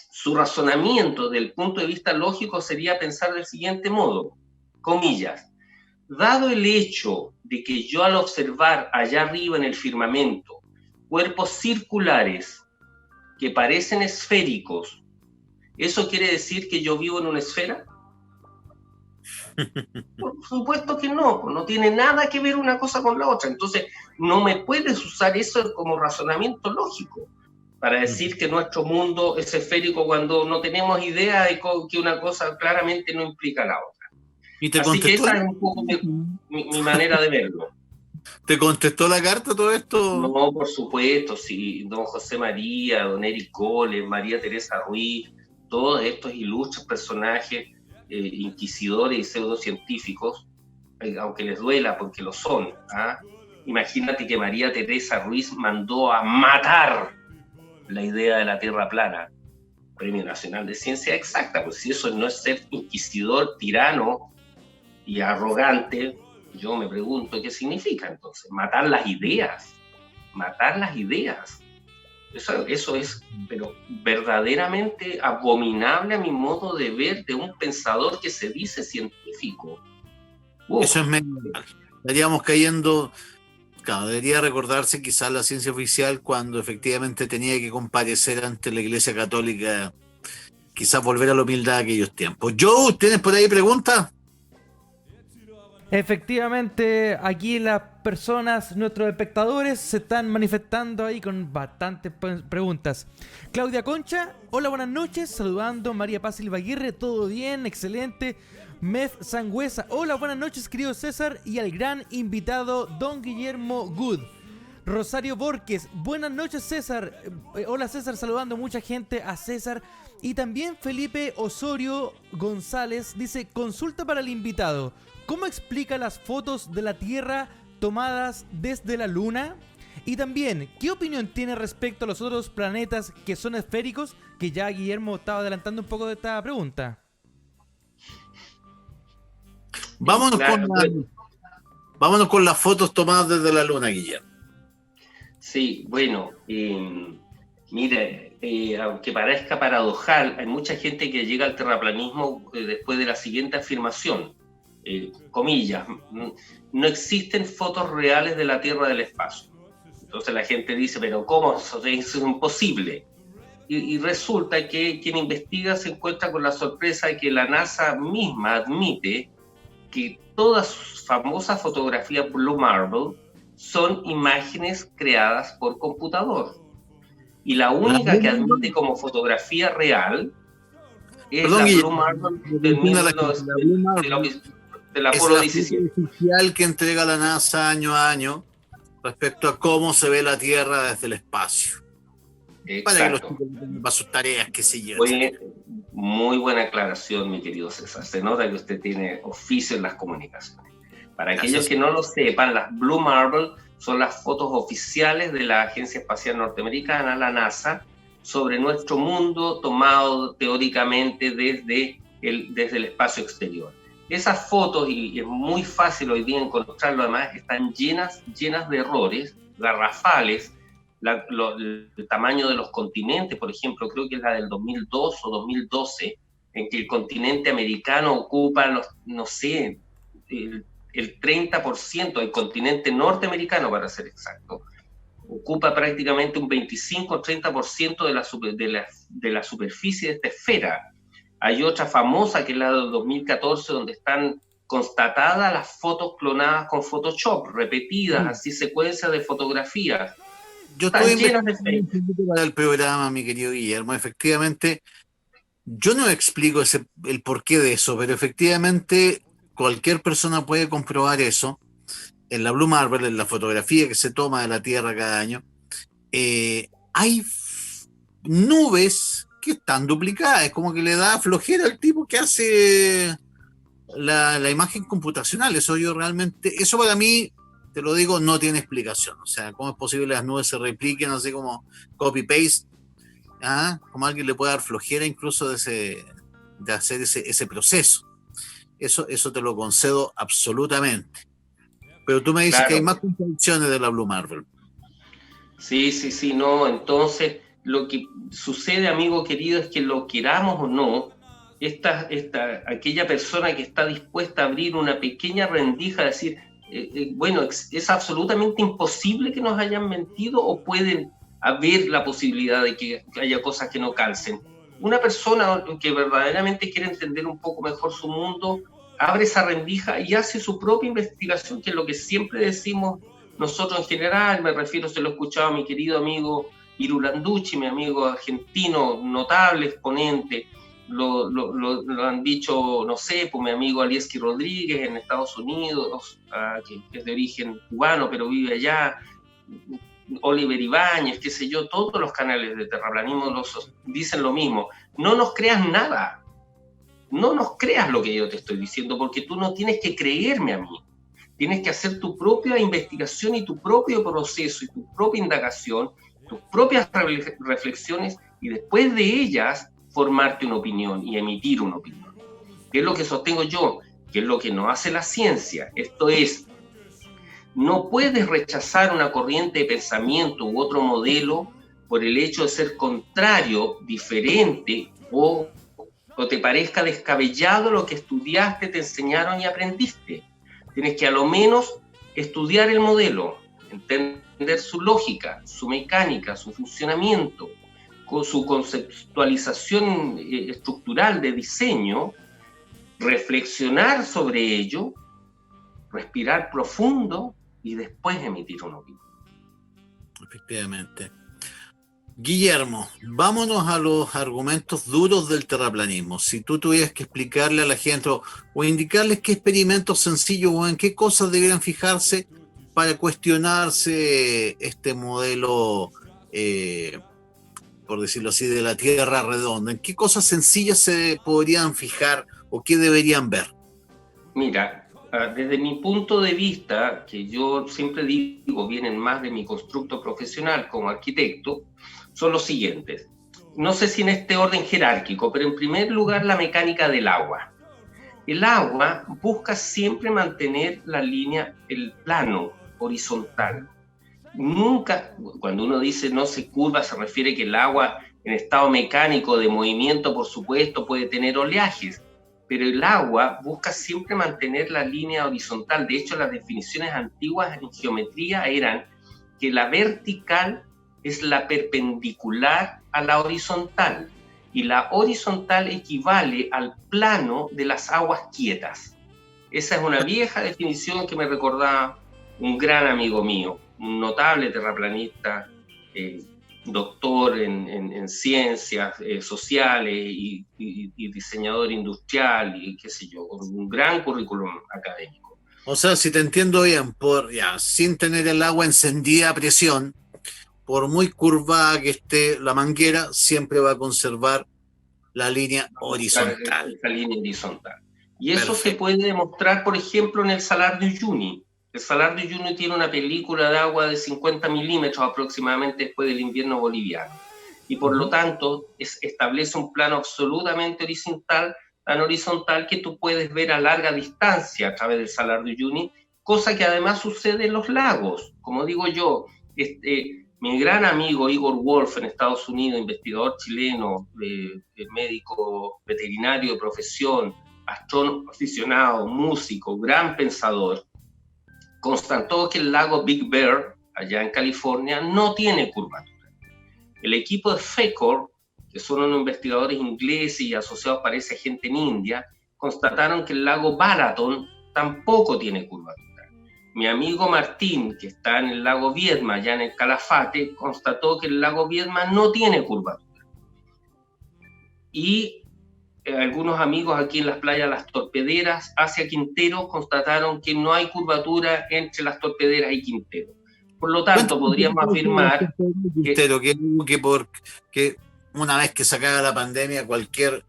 Su razonamiento desde el punto de vista lógico sería pensar del siguiente modo, comillas, dado el hecho de que yo al observar allá arriba en el firmamento cuerpos circulares que parecen esféricos, ¿eso quiere decir que yo vivo en una esfera? Por supuesto que no, no tiene nada que ver una cosa con la otra. Entonces, no me puedes usar eso como razonamiento lógico para decir que nuestro mundo es esférico cuando no tenemos idea de que una cosa claramente no implica la otra. ¿Y te Así que contestó? esa es un poco mi manera de verlo. ¿Te contestó la carta todo esto? No, por supuesto, sí. Don José María, don Eric Cole, María Teresa Ruiz, todos estos ilustres personajes, inquisidores y pseudocientíficos, aunque les duela porque lo son. Imagínate que María Teresa Ruiz mandó a matar la idea de la Tierra plana. Premio Nacional de Ciencia Exacta, pues si eso no es ser inquisidor, tirano y arrogante, yo me pregunto qué significa entonces. Matar las ideas. Eso es, pero verdaderamente abominable a mi modo de ver de un pensador que se dice científico. Eso es medio. Estaríamos cayendo. Claro, debería recordarse quizás la ciencia oficial cuando efectivamente tenía que comparecer ante la Iglesia Católica, quizás volver a la humildad de aquellos tiempos. Joe, ¿tienes por ahí preguntas? Efectivamente, aquí las personas, nuestros espectadores, se están manifestando ahí con bastantes preguntas. Claudia Concha, hola, buenas noches, saludando. María Paz Silva Aguirre, todo bien, excelente. Mez Sangüesa, hola, buenas noches, querido César, y al gran invitado, don Guillermo Good. Rosario Borges, buenas noches, César. Hola, César, saludando mucha gente a César. Y también Felipe Osorio González dice, consulta para el invitado. ¿Cómo explica las fotos de la Tierra tomadas desde la Luna? Y también, ¿qué opinión tiene respecto a los otros planetas que son esféricos? Que ya Guillermo estaba adelantando un poco de esta pregunta. Vámonos con las fotos tomadas desde la Luna, Guillermo. Sí, bueno, mire, aunque parezca paradojal, hay mucha gente que llega al terraplanismo después de la siguiente afirmación. Comillas, no existen fotos reales de la Tierra del espacio. Entonces la gente dice, pero ¿cómo? Eso es imposible. Y resulta que quien investiga se encuentra con la sorpresa de que la NASA misma admite que todas sus famosas fotografías Blue Marble son imágenes creadas por computador. Y la única que admite como fotografía real es la Blue Marble del Apolo 17. Es la oficial que entrega la NASA año a año respecto a cómo se ve la Tierra desde el espacio. Exacto. Para que los chicos tengan para sus tareas, qué sé yo. Muy buena aclaración, mi querido César. Se nota que usted tiene oficio en las comunicaciones. Para aquellos que no lo sepan, las Blue Marble son las fotos oficiales de la Agencia Espacial Norteamericana, la NASA, sobre nuestro mundo tomado teóricamente desde el espacio exterior. esas fotos, y es muy fácil hoy día encontrarlo, además están llenas de errores garrafales. El tamaño de los continentes, por ejemplo, creo que es la del 2002 o 2012, en que el continente americano ocupa, no sé, el 30%, el continente norteamericano para ser exacto, ocupa prácticamente un 25 o 30% de la superficie de esta esfera. Hay otra famosa que es la del 2014, donde están constatadas las fotos clonadas con Photoshop, repetidas, así secuencias de fotografías. Yo estoy investigando para el programa, mi querido Guillermo. Efectivamente, yo no explico el porqué de eso, pero efectivamente cualquier persona puede comprobar eso. En la Blue Marble, en la fotografía que se toma de la Tierra cada año, hay nubes que están duplicadas. Es como que le da flojera al tipo que hace la imagen computacional. Eso para mí, te lo digo, no tiene explicación. O sea, ¿cómo es posible que las nubes se repliquen así como copy-paste? Como alguien le puede dar flojera incluso de hacer ese proceso. Eso te lo concedo absolutamente. Pero tú me dices que hay más contradicciones de la Blue Marble. Sí, no. Entonces, lo que sucede, amigo querido, es que lo queramos o no, aquella persona que está dispuesta a abrir una pequeña rendija, decir, bueno, es absolutamente imposible que nos hayan mentido, o pueden haber la posibilidad de que haya cosas que no calcen. Una persona que verdaderamente quiere entender un poco mejor su mundo, abre esa rendija y hace su propia investigación, que es lo que siempre decimos nosotros en general. Me refiero, se lo he escuchado a mi querido amigo Iru Landucci, mi amigo argentino, notable exponente. Lo han dicho, no sé, pues mi amigo Alieski Rodríguez en Estados Unidos, que es de origen cubano, pero vive allá. Oliver Ibáñez, qué sé yo, todos los canales de terraplanismo dicen lo mismo. No nos creas nada. No nos creas lo que yo te estoy diciendo, porque tú no tienes que creerme a mí. Tienes que hacer tu propia investigación y tu propio proceso y tu propia indagación, tus propias reflexiones, y después de ellas formarte una opinión y emitir una opinión. ¿Qué es lo que sostengo yo? ¿Qué es lo que no hace la ciencia? Esto es, no puedes rechazar una corriente de pensamiento u otro modelo por el hecho de ser contrario, diferente o te parezca descabellado lo que estudiaste, te enseñaron y aprendiste. Tienes que a lo menos estudiar el modelo, entender su lógica, su mecánica, su funcionamiento, con su conceptualización estructural de diseño, reflexionar sobre ello, respirar profundo y después emitir una opinión. Efectivamente. Guillermo, vámonos a los argumentos duros del terraplanismo. Si tú tuvieras que explicarle a la gente o indicarles qué experimentos sencillos o en qué cosas deberían fijarse para cuestionarse este modelo, por decirlo así, de la Tierra redonda, ¿en qué cosas sencillas se podrían fijar o qué deberían ver? Mira, desde mi punto de vista, que yo siempre digo, vienen más de mi constructo profesional como arquitecto, son los siguientes. No sé si en este orden jerárquico, pero en primer lugar la mecánica del agua. El agua busca siempre mantener la línea, el plano horizontal. Nunca, cuando uno dice no se curva, se refiere que el agua en estado mecánico de movimiento, por supuesto, puede tener oleajes, pero el agua busca siempre mantener la línea horizontal. De hecho, las definiciones antiguas en geometría eran que la vertical es la perpendicular a la horizontal, y la horizontal equivale al plano de las aguas quietas. Esa es una vieja definición que me recordaba un gran amigo mío, un notable terraplanista, doctor en ciencias sociales y diseñador industrial y qué sé yo, con un gran currículum académico. O sea, si te entiendo bien, sin tener el agua encendida a presión, por muy curvada que esté la manguera, siempre va a conservar la línea horizontal. La línea horizontal. Y eso se puede demostrar, por ejemplo, en el Salar de Uyuni. El Salar de Uyuni tiene una película de agua de 50 milímetros aproximadamente después del invierno boliviano. Y por lo tanto, establece un plano absolutamente horizontal tan horizontal que tú puedes ver a larga distancia a través del Salar de Uyuni, cosa que además sucede en los lagos. Como digo yo, mi gran amigo Igor Wolf en Estados Unidos, investigador chileno, médico veterinario de profesión, astrónomo aficionado, músico, gran pensador, constató que el lago Big Bear, allá en California, no tiene curvatura. El equipo de FECOR, que son unos investigadores ingleses y asociados parece gente en India, constataron que el lago Balaton tampoco tiene curvatura. Mi amigo Martín, que está en el lago Viedma, allá en el Calafate, constató que el lago Viedma no tiene curvatura. Y algunos amigos aquí en las playas Las Torpederas, hacia Quintero, constataron que no hay curvatura entre Las Torpederas y Quintero. Por lo tanto, podríamos afirmar que una vez que se acabe la pandemia, cualquier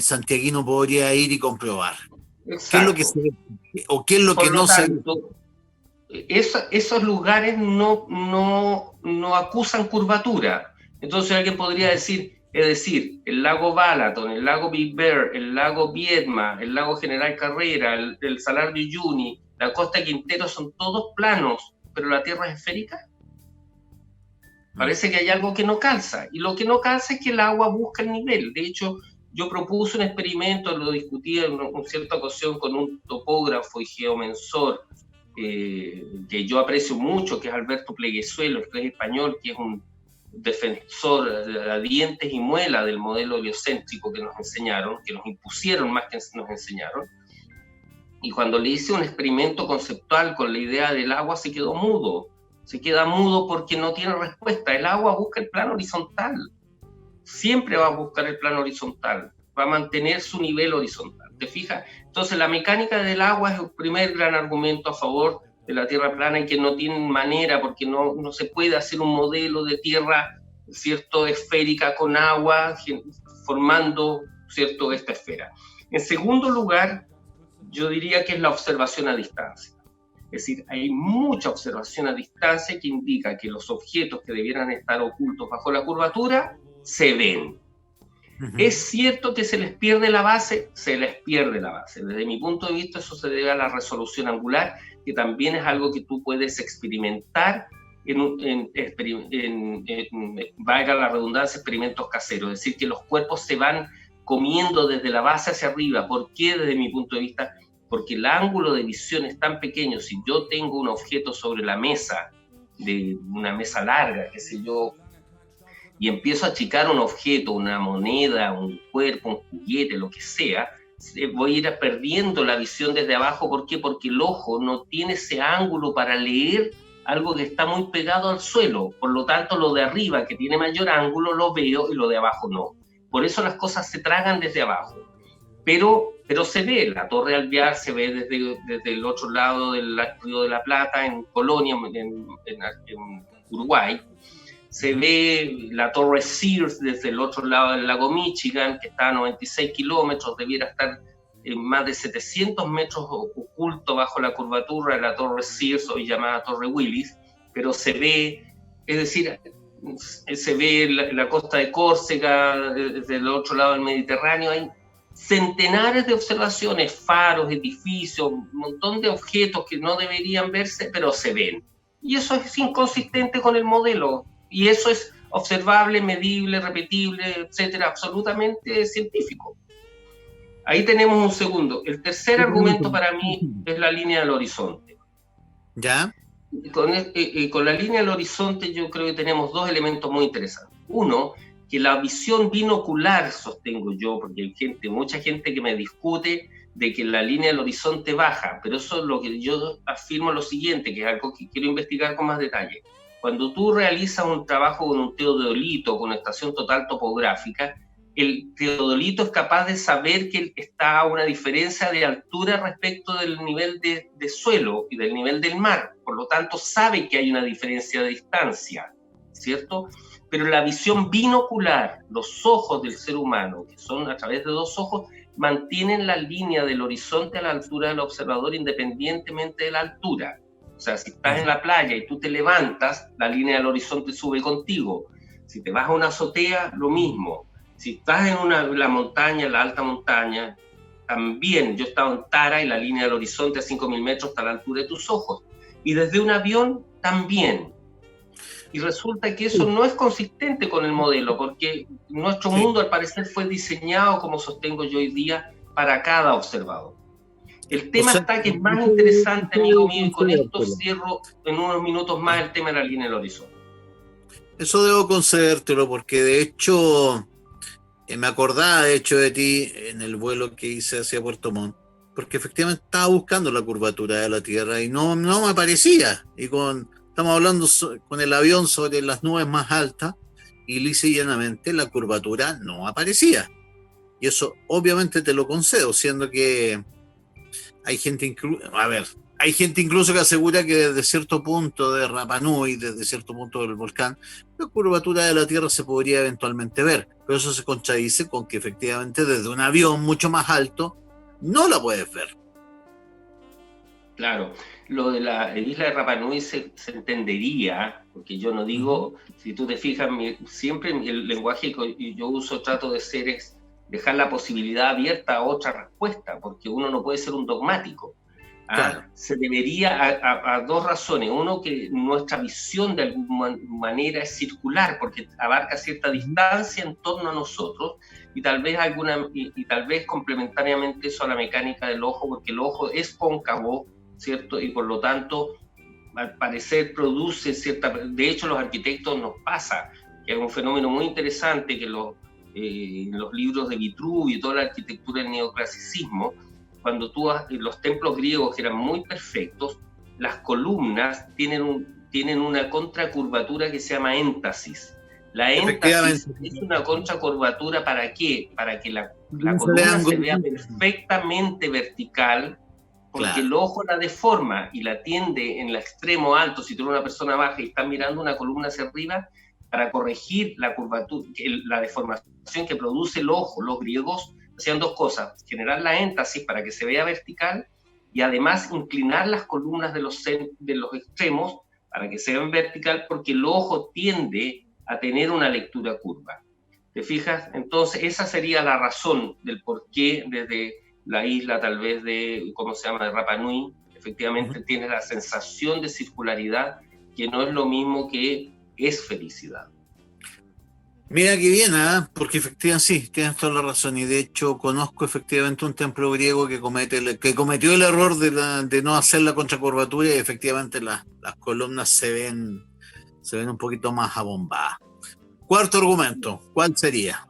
santiaguino podría ir y comprobar. Exacto. ¿Qué es lo que se ve? ¿O qué es lo que no se ve? Esos lugares no acusan curvatura. Entonces alguien podría decir, el lago Balaton, el lago Big Bear, el lago Viedma, el lago General Carrera, el Salar de Uyuni, la costa de Quintero son todos planos, pero la Tierra es esférica. Parece que hay algo que no calza, y lo que no calza es que el agua busca el nivel. De hecho, yo propuse un experimento, lo discutí en cierta ocasión con un topógrafo y geomensor que yo aprecio mucho, que es Alberto Pleguezuelo, que es español, que es un defensor a dientes y muela del modelo heliocéntrico que nos enseñaron, que nos impusieron más que nos enseñaron. Y cuando le hice un experimento conceptual con la idea del agua, se quedó mudo. Se queda mudo porque no tiene respuesta. El agua busca el plano horizontal. Siempre va a buscar el plano horizontal. Va a mantener su nivel horizontal. ¿Te fijas? Entonces, la mecánica del agua es el primer gran argumento a favor de la Tierra plana y que no tienen manera, porque no se puede hacer un modelo de Tierra, ¿cierto?, esférica con agua, formando, ¿cierto?, esta esfera. En segundo lugar, yo diría que es la observación a distancia. Es decir, hay mucha observación a distancia que indica que los objetos que debieran estar ocultos bajo la curvatura se ven. Uh-huh. ¿Es cierto que se les pierde la base? Se les pierde la base. Desde mi punto de vista, eso se debe a la resolución angular, que también es algo que tú puedes experimentar valga la redundancia, experimentos caseros. Es decir, que los cuerpos se van comiendo desde la base hacia arriba. ¿Por qué desde mi punto de vista? Porque el ángulo de visión es tan pequeño. Si yo tengo un objeto sobre la mesa, de una mesa larga, qué sé yo, y empiezo a achicar un objeto, una moneda, un cuerpo, un juguete, lo que sea, voy a ir perdiendo la visión desde abajo. ¿Por qué? Porque el ojo no tiene ese ángulo para leer algo que está muy pegado al suelo. Por lo tanto, lo de arriba, que tiene mayor ángulo, lo veo y lo de abajo no. Por eso las cosas se tragan desde abajo. Pero se ve, la Torre Alvear se ve desde el otro lado del Río de la Plata, en Colonia, en Uruguay. Se ve la Torre Sears desde el otro lado del lago Michigan, que está a 96 kilómetros, debiera estar en más de 700 metros oculto bajo la curvatura de la Torre Sears, hoy llamada Torre Willis, pero se ve, es decir, se ve la costa de Córcega, desde el otro lado del Mediterráneo. Hay centenares de observaciones, faros, edificios, un montón de objetos que no deberían verse, pero se ven. Y eso es inconsistente con el modelo. Y eso es observable, medible, repetible, etcétera, absolutamente científico. Ahí tenemos un segundo. El tercer argumento para mí es la línea del horizonte. ¿Ya? Con la línea del horizonte yo creo que tenemos dos elementos muy interesantes. Uno, que la visión binocular, sostengo yo, porque hay mucha gente que me discute de que la línea del horizonte baja, pero eso es lo que yo afirmo lo siguiente, que es algo que quiero investigar con más detalle. Cuando tú realizas un trabajo con un teodolito, con una estación total topográfica, el teodolito es capaz de saber que está a una diferencia de altura respecto del nivel de suelo y del nivel del mar. Por lo tanto, sabe que hay una diferencia de distancia, ¿cierto? Pero la visión binocular, los ojos del ser humano, que son a través de dos ojos, mantienen la línea del horizonte a la altura del observador independientemente de la altura. O sea, si estás en la playa y tú te levantas, la línea del horizonte sube contigo. Si te vas a una azotea, lo mismo. Si estás en la montaña, la alta montaña, también, yo estaba en Tara y la línea del horizonte a 5.000 metros está a la altura de tus ojos. Y desde un avión también. Y resulta que eso no es consistente con el modelo, porque nuestro mundo al parecer fue diseñado, como sostengo yo hoy día, para cada observador. El tema está que es más interesante, amigo mío, y con esto cierro en unos minutos más el tema de la línea del horizonte. Eso debo concedértelo, porque de hecho me acordaba de ti en el vuelo que hice hacia Puerto Montt, porque efectivamente estaba buscando la curvatura de la Tierra y no me aparecía. Y estamos hablando con el avión sobre las nubes más altas y lisa y llanamente la curvatura no aparecía. Y eso obviamente te lo concedo, siendo que hay gente incluso que asegura que desde cierto punto de Rapa Nui, desde cierto punto del volcán, la curvatura de la Tierra se podría eventualmente ver, pero eso se contradice con que efectivamente desde un avión mucho más alto no la puedes ver. Claro, lo de la isla de Rapa Nui se entendería, porque yo no digo, si tú te fijas, siempre el lenguaje que yo uso, trato de ser es dejar la posibilidad abierta a otra respuesta, porque uno no puede ser un dogmático. Claro. Se debería a dos razones. Uno, que nuestra visión de alguna manera es circular, porque abarca cierta distancia en torno a nosotros, y tal vez tal vez complementariamente eso a la mecánica del ojo, porque el ojo es cóncavo, ¿cierto? Y por lo tanto, al parecer produce cierta... De hecho, los arquitectos nos pasa, que es un fenómeno muy interesante, que los libros de Vitruvio y toda la arquitectura del neoclasicismo, cuando los templos griegos que eran muy perfectos, las columnas tienen una contracurvatura que se llama éntasis. La éntasis es una contracurvatura, ¿para qué? Para que la columna se vea perfectamente vertical, porque claro, el ojo la deforma y la tiende en el extremo alto. Si tú eres una persona baja y estás mirando una columna hacia arriba, para corregir la curvatura, la deformación que produce el ojo, los griegos hacían dos cosas: generar la éntasis para que se vea vertical y además inclinar las columnas de los extremos para que se vean vertical, porque el ojo tiende a tener una lectura curva. ¿Te fijas? Entonces esa sería la razón del por qué desde la isla tal vez de, ¿cómo se llama?, de Rapa Nui, efectivamente tiene la sensación de circularidad, que no es lo mismo que esfericidad. Mira qué bien, porque efectivamente sí, tienes toda la razón, y de hecho conozco efectivamente un templo griego que cometió el error de no hacer la contracurvatura, y efectivamente las columnas se ven un poquito más abombadas. Cuarto argumento, ¿cuál sería?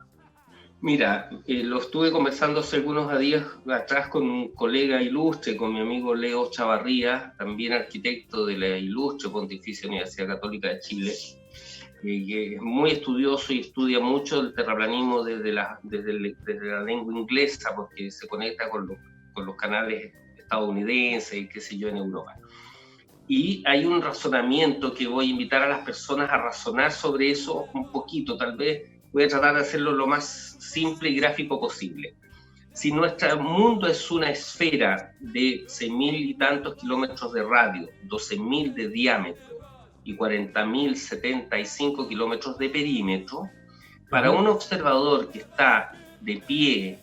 Mira, lo estuve conversando hace algunos días atrás con un colega ilustre, con mi amigo Leo Chavarría, también arquitecto de la ilustre Pontificia Universidad Católica de Chile, que es muy estudioso y estudia mucho el terraplanismo desde la lengua inglesa, porque se conecta con los canales estadounidenses y qué sé yo en Europa. Y hay un razonamiento que voy a invitar a las personas a razonar sobre eso un poquito. Tal vez voy a tratar de hacerlo lo más simple y gráfico posible. Si nuestro mundo es una esfera de 6.000 y tantos kilómetros de radio, 12.000 de diámetro y 40.075 kilómetros de perímetro, para un observador que está de pie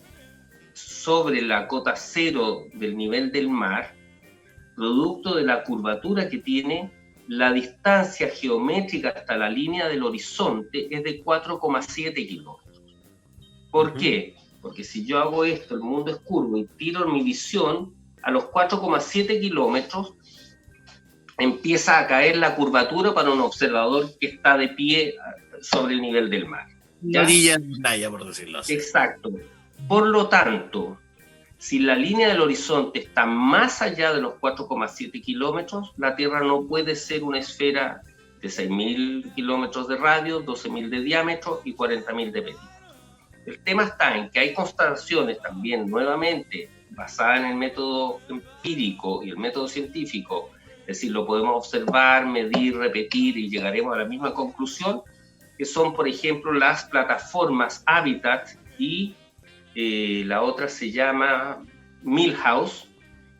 sobre la cota cero del nivel del mar, producto de la curvatura que tiene, la distancia geométrica hasta la línea del horizonte es de 4,7 kilómetros. ¿Por qué? Porque si yo hago esto, el mundo es curvo, y tiro mi visión a los 4,7 kilómetros, empieza a caer la curvatura para un observador que está de pie sobre el nivel del mar. La orilla de la playa, por decirlo así. Exacto. Por lo tanto, si la línea del horizonte está más allá de los 4,7 kilómetros, la Tierra no puede ser una esfera de 6.000 kilómetros de radio, 12.000 de diámetro y 40.000 de perímetro. El tema está en que hay constataciones también, nuevamente, basadas en el método empírico y el método científico, es decir, lo podemos observar, medir, repetir y llegaremos a la misma conclusión, que son, por ejemplo, las plataformas Habitat y la otra se llama Milhouse,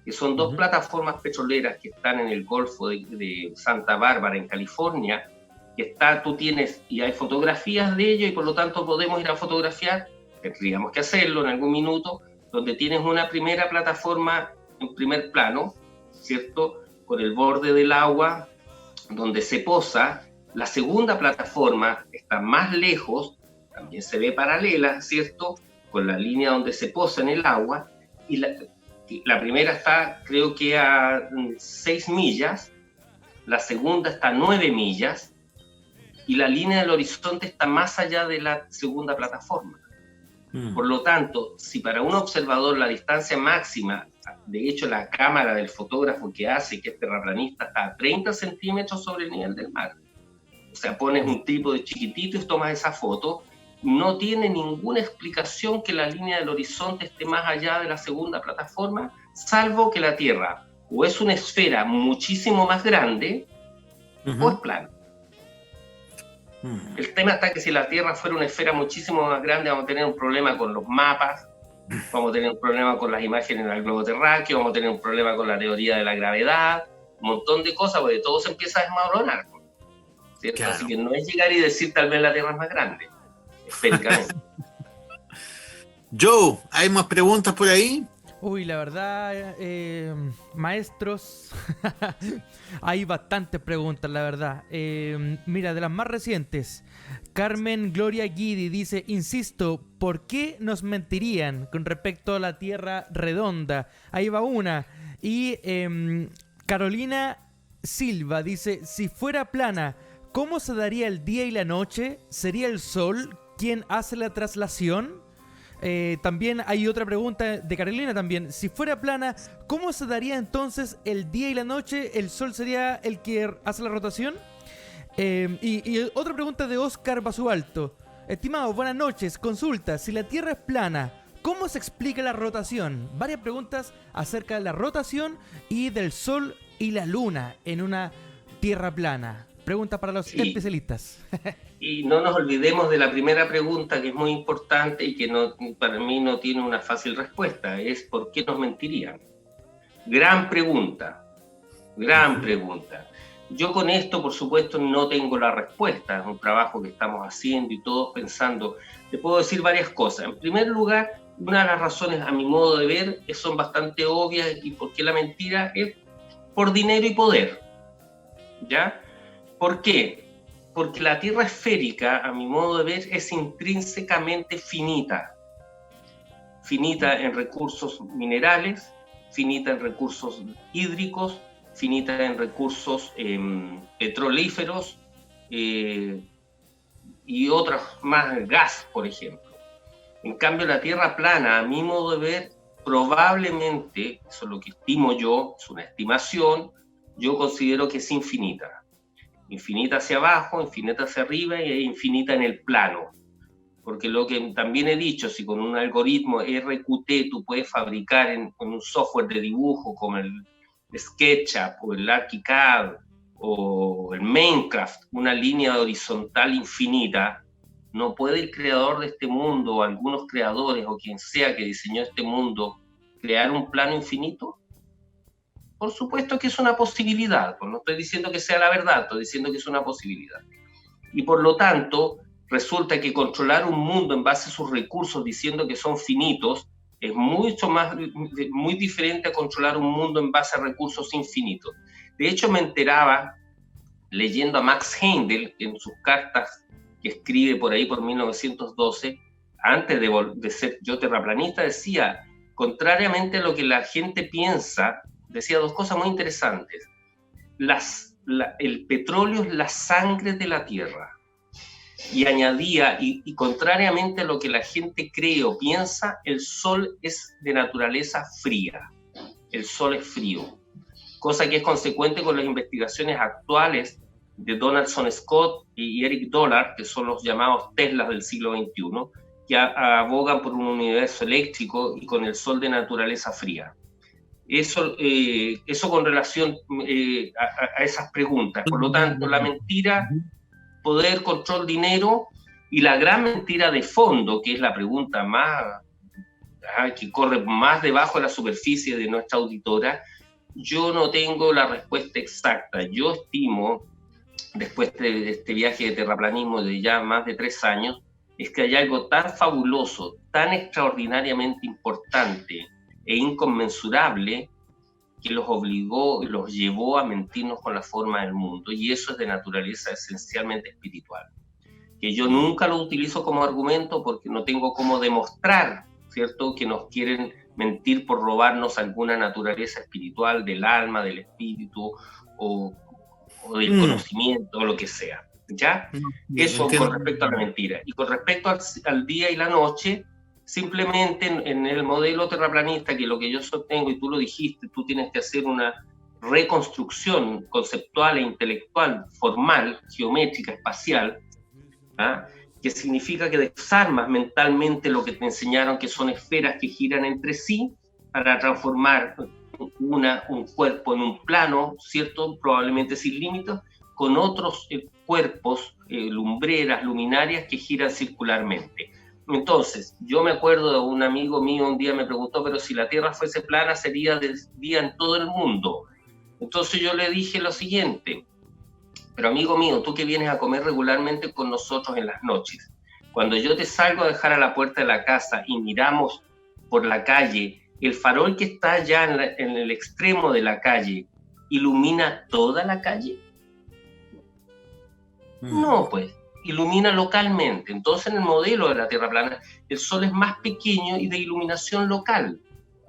que son dos plataformas petroleras que están en el Golfo de Santa Bárbara, en California, que tú tienes, y hay fotografías de ello, y por lo tanto podemos ir a fotografiar, tendríamos que hacerlo en algún minuto, donde tienes una primera plataforma en primer plano, ¿cierto? Con el borde del agua, donde se posa. La segunda plataforma está más lejos, también se ve paralela, ¿cierto? Con la línea donde se posa en el agua, y la primera está, creo que a 6 millas, la segunda está a 9 millas, y la línea del horizonte está más allá de la segunda plataforma. Por lo tanto, si para un observador la distancia máxima, de hecho la cámara del fotógrafo que hace, que es terraplanista, está a 30 centímetros sobre el nivel del mar, o sea, pones un trípode chiquitito y tomas esa foto, no tiene ninguna explicación que la línea del horizonte esté más allá de la segunda plataforma, salvo que la Tierra o es una esfera muchísimo más grande o es plana. El tema está que si la Tierra fuera una esfera muchísimo más grande, vamos a tener un problema con los mapas, vamos a tener un problema con las imágenes del globo terráqueo, vamos a tener un problema con la teoría de la gravedad, un montón de cosas, porque todo se empieza a desmoronar, ¿cierto? Claro. Así que no es llegar y decir tal vez la Tierra es más grande, esféricamente. Joe, ¿hay más preguntas por ahí? Uy, la verdad, maestros, hay bastantes preguntas, la verdad. Mira, de las más recientes, Carmen Gloria Guidi dice, insisto, ¿por qué nos mentirían con respecto a la Tierra redonda? Ahí va una. Y Carolina Silva dice, si fuera plana, ¿cómo se daría el día y la noche? ¿Sería el Sol quien hace la traslación? También hay otra pregunta de Carolina también. Si fuera plana, ¿cómo se daría entonces el día y la noche? ¿El Sol sería el que hace la rotación? Y otra pregunta de Oscar Basualto. Estimado, buenas noches. Consulta, si la Tierra es plana, ¿cómo se explica la rotación? Varias preguntas acerca de la rotación y del Sol y la Luna en una Tierra plana. Pregunta para los especialistas. Y no nos olvidemos de la primera pregunta, que es muy importante y que para mí no tiene una fácil respuesta. Es ¿por qué nos mentirían? Gran pregunta. Gran pregunta. Yo con esto, por supuesto, no tengo la respuesta. Es un trabajo que estamos haciendo y todos pensando. Te puedo decir varias cosas. En primer lugar, una de las razones, a mi modo de ver, son bastante obvias y por qué la mentira es por dinero y poder. ¿Ya? ¿Por qué? Porque la Tierra esférica, a mi modo de ver, es intrínsecamente finita. Finita en recursos minerales, finita en recursos hídricos, finita en recursos petrolíferos y otros más, gas, por ejemplo. En cambio, la Tierra plana, a mi modo de ver, probablemente, eso es lo que estimo yo, es una estimación, yo considero que es infinita. Infinita hacia abajo, infinita hacia arriba e infinita en el plano. Porque lo que también he dicho, si con un algoritmo RQT tú puedes fabricar con un software de dibujo como el SketchUp o el ArchiCAD o el Minecraft, una línea horizontal infinita, ¿no puede el creador de este mundo o algunos creadores o quien sea que diseñó este mundo crear un plano infinito? Por supuesto que es una posibilidad, pues no estoy diciendo que sea la verdad, estoy diciendo que es una posibilidad. Y por lo tanto, resulta que controlar un mundo en base a sus recursos diciendo que son finitos es muy diferente a controlar un mundo en base a recursos infinitos. De hecho, me enteraba, leyendo a Max Heindel, en sus cartas que escribe por ahí por 1912, antes de ser yo terraplanista, decía, contrariamente a lo que la gente piensa, decía dos cosas muy interesantes. El petróleo es la sangre de la Tierra. Y añadía, y contrariamente a lo que la gente cree o piensa, el Sol es de naturaleza fría. El Sol es frío. Cosa que es consecuente con las investigaciones actuales de Donaldson Scott y Eric Dollard, que son los llamados Teslas del siglo XXI, que abogan por un universo eléctrico y con el Sol de naturaleza fría. Eso con relación a esas preguntas. Por lo tanto, la mentira, poder, control, dinero, y la gran mentira de fondo, que es la pregunta que corre más debajo de la superficie de nuestra auditora, yo no tengo la respuesta exacta. Yo estimo, después de este viaje de terraplanismo de ya más de 3 años, es que hay algo tan fabuloso, tan extraordinariamente importante e inconmensurable que los llevó a mentirnos con la forma del mundo, y eso es de naturaleza esencialmente espiritual, que yo nunca lo utilizo como argumento porque no tengo cómo demostrar, ¿cierto?, que nos quieren mentir por robarnos alguna naturaleza espiritual del alma, del espíritu o del conocimiento o lo que sea, ¿ya? Eso con respecto a la mentira. Y con respecto al día y la noche, simplemente en el modelo terraplanista, que lo que yo sostengo, y tú lo dijiste, tú tienes que hacer una reconstrucción conceptual e intelectual, formal, geométrica, espacial, ¿ah? Que significa que desarmas mentalmente lo que te enseñaron, que son esferas que giran entre sí para transformar un cuerpo en un plano, ¿cierto?, probablemente sin límites, con otros cuerpos, lumbreras, luminarias que giran circularmente. Entonces, yo me acuerdo de un amigo mío un día me preguntó, pero si la Tierra fuese plana sería de día en todo el mundo. Entonces yo le dije lo siguiente: pero amigo mío, tú que vienes a comer regularmente con nosotros en las noches, cuando yo te salgo a dejar a la puerta de la casa y miramos por la calle, el farol que está allá en el extremo de la calle, ¿ilumina toda la calle? No, pues, ilumina localmente. Entonces, en el modelo de la Tierra plana, el Sol es más pequeño y de iluminación local.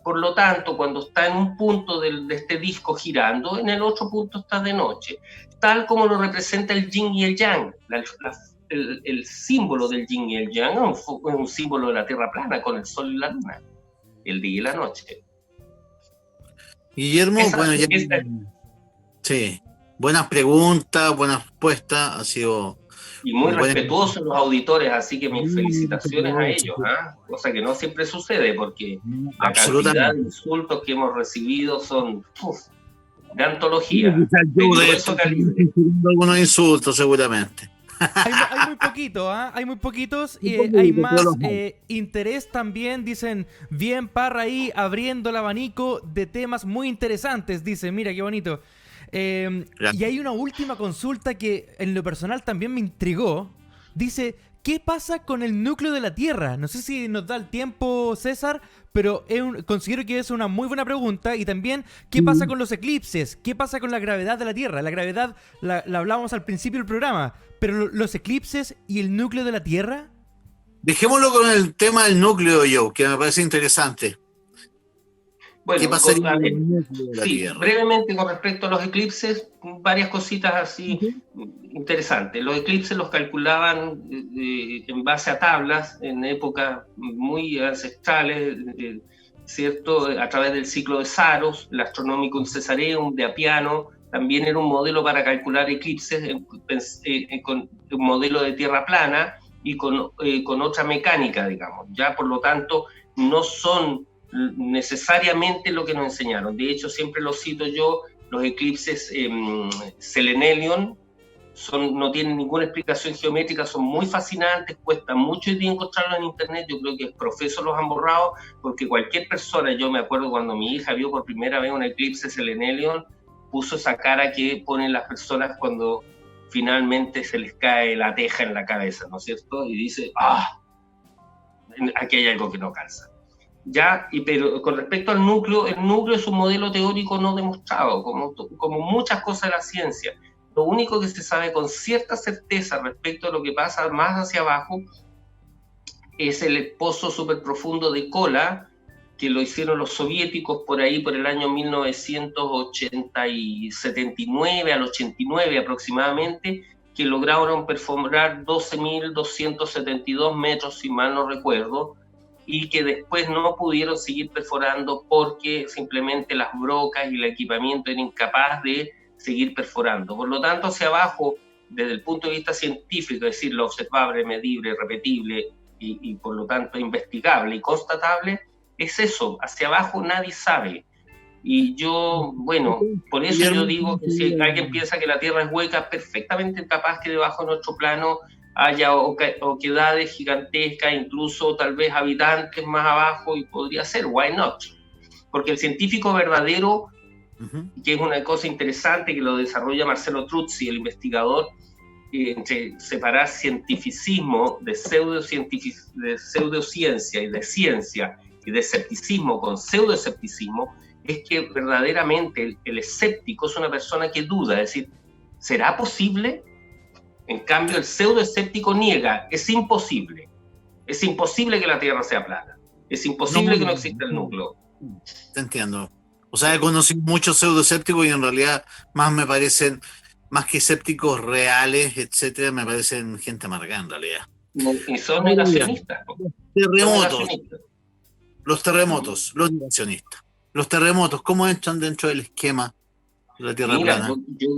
Por lo tanto, cuando está en un punto de este disco girando, en el otro punto está de noche, tal como lo representa el yin y el yang. El símbolo del yin y el yang es un símbolo de la Tierra plana, con el Sol y la Luna, el día y la noche. Guillermo, sí, buenas preguntas, buenas respuestas, ha sido... Y muy respetuosos los auditores, así que mis felicitaciones a ellos, cosa que no siempre sucede, porque la cantidad de insultos que hemos recibido son de antología. Algunos insultos seguramente. Hay muy poquito, hay muy poquitos, y hay más interés también. Dicen, bien Parra ahí abriendo el abanico de temas muy interesantes, dice, mira qué bonito. Y hay una última consulta que en lo personal también me intrigó. Dice, ¿qué pasa con el núcleo de la Tierra? No sé si nos da el tiempo, César, pero considero que es una muy buena pregunta. Y también, ¿qué pasa con los eclipses? ¿Qué pasa con la gravedad de la Tierra? La gravedad la hablábamos al principio del programa, pero los eclipses y el núcleo de la Tierra... Dejémoslo con el tema del núcleo, que me parece interesante. Bueno, ¿qué pasa brevemente con respecto a los eclipses, varias cositas así interesantes. Los eclipses los calculaban en base a tablas en épocas muy ancestrales, ¿cierto? A través del ciclo de Saros, el Astronomicum Caesareum de Apiano, también era un modelo para calcular eclipses con un modelo de tierra plana y con otra mecánica, digamos. Ya, por lo tanto, no son necesariamente lo que nos enseñaron. De hecho, siempre lo cito yo, los eclipses Selenelion no tienen ninguna explicación geométrica, son muy fascinantes, cuesta mucho hoy día encontrarlos en internet. Yo creo que el profesor los han borrado, porque cualquier persona, yo me acuerdo cuando mi hija vio por primera vez un eclipse Selenelion, puso esa cara que ponen las personas cuando finalmente se les cae la teja en la cabeza, ¿no es cierto? Y dice, aquí hay algo que no calza. Ya, pero con respecto al núcleo, el núcleo es un modelo teórico no demostrado, como muchas cosas de la ciencia. Lo único que se sabe con cierta certeza respecto a lo que pasa más hacia abajo es el pozo superprofundo de Kola, que lo hicieron los soviéticos por ahí, por el año 1979 al 89 aproximadamente, que lograron perforar 12.272 metros, si mal no recuerdo, y que después no pudieron seguir perforando porque simplemente las brocas y el equipamiento eran incapaz de seguir perforando. Por lo tanto, hacia abajo, desde el punto de vista científico, es decir, lo observable, medible, repetible y por lo tanto investigable y constatable, es eso. Hacia abajo nadie sabe. Y yo, bueno, por eso yo digo que si alguien piensa que la Tierra es hueca, perfectamente capaz que debajo de nuestro plano haya oquedades gigantescas, incluso tal vez habitantes más abajo, y podría ser, why not? Porque el científico verdadero, que es una cosa interesante que lo desarrolla Marcelo Truzzi, el investigador, entre separar cientificismo de pseudociencia y de ciencia y de escepticismo con pseudoescepticismo, es que verdaderamente el escéptico es una persona que duda, es decir, ¿será posible? En cambio, el pseudoescéptico niega, es imposible que la Tierra sea plana, es imposible que no exista el núcleo. Te entiendo. O sea, he conocido muchos pseudoescépticos y en realidad me parecen, más que escépticos reales, etcétera, me parecen gente amargada en realidad. Y son negacionistas. Los terremotos, los negacionistas. Los terremotos, ¿cómo entran dentro del esquema de la Tierra plana?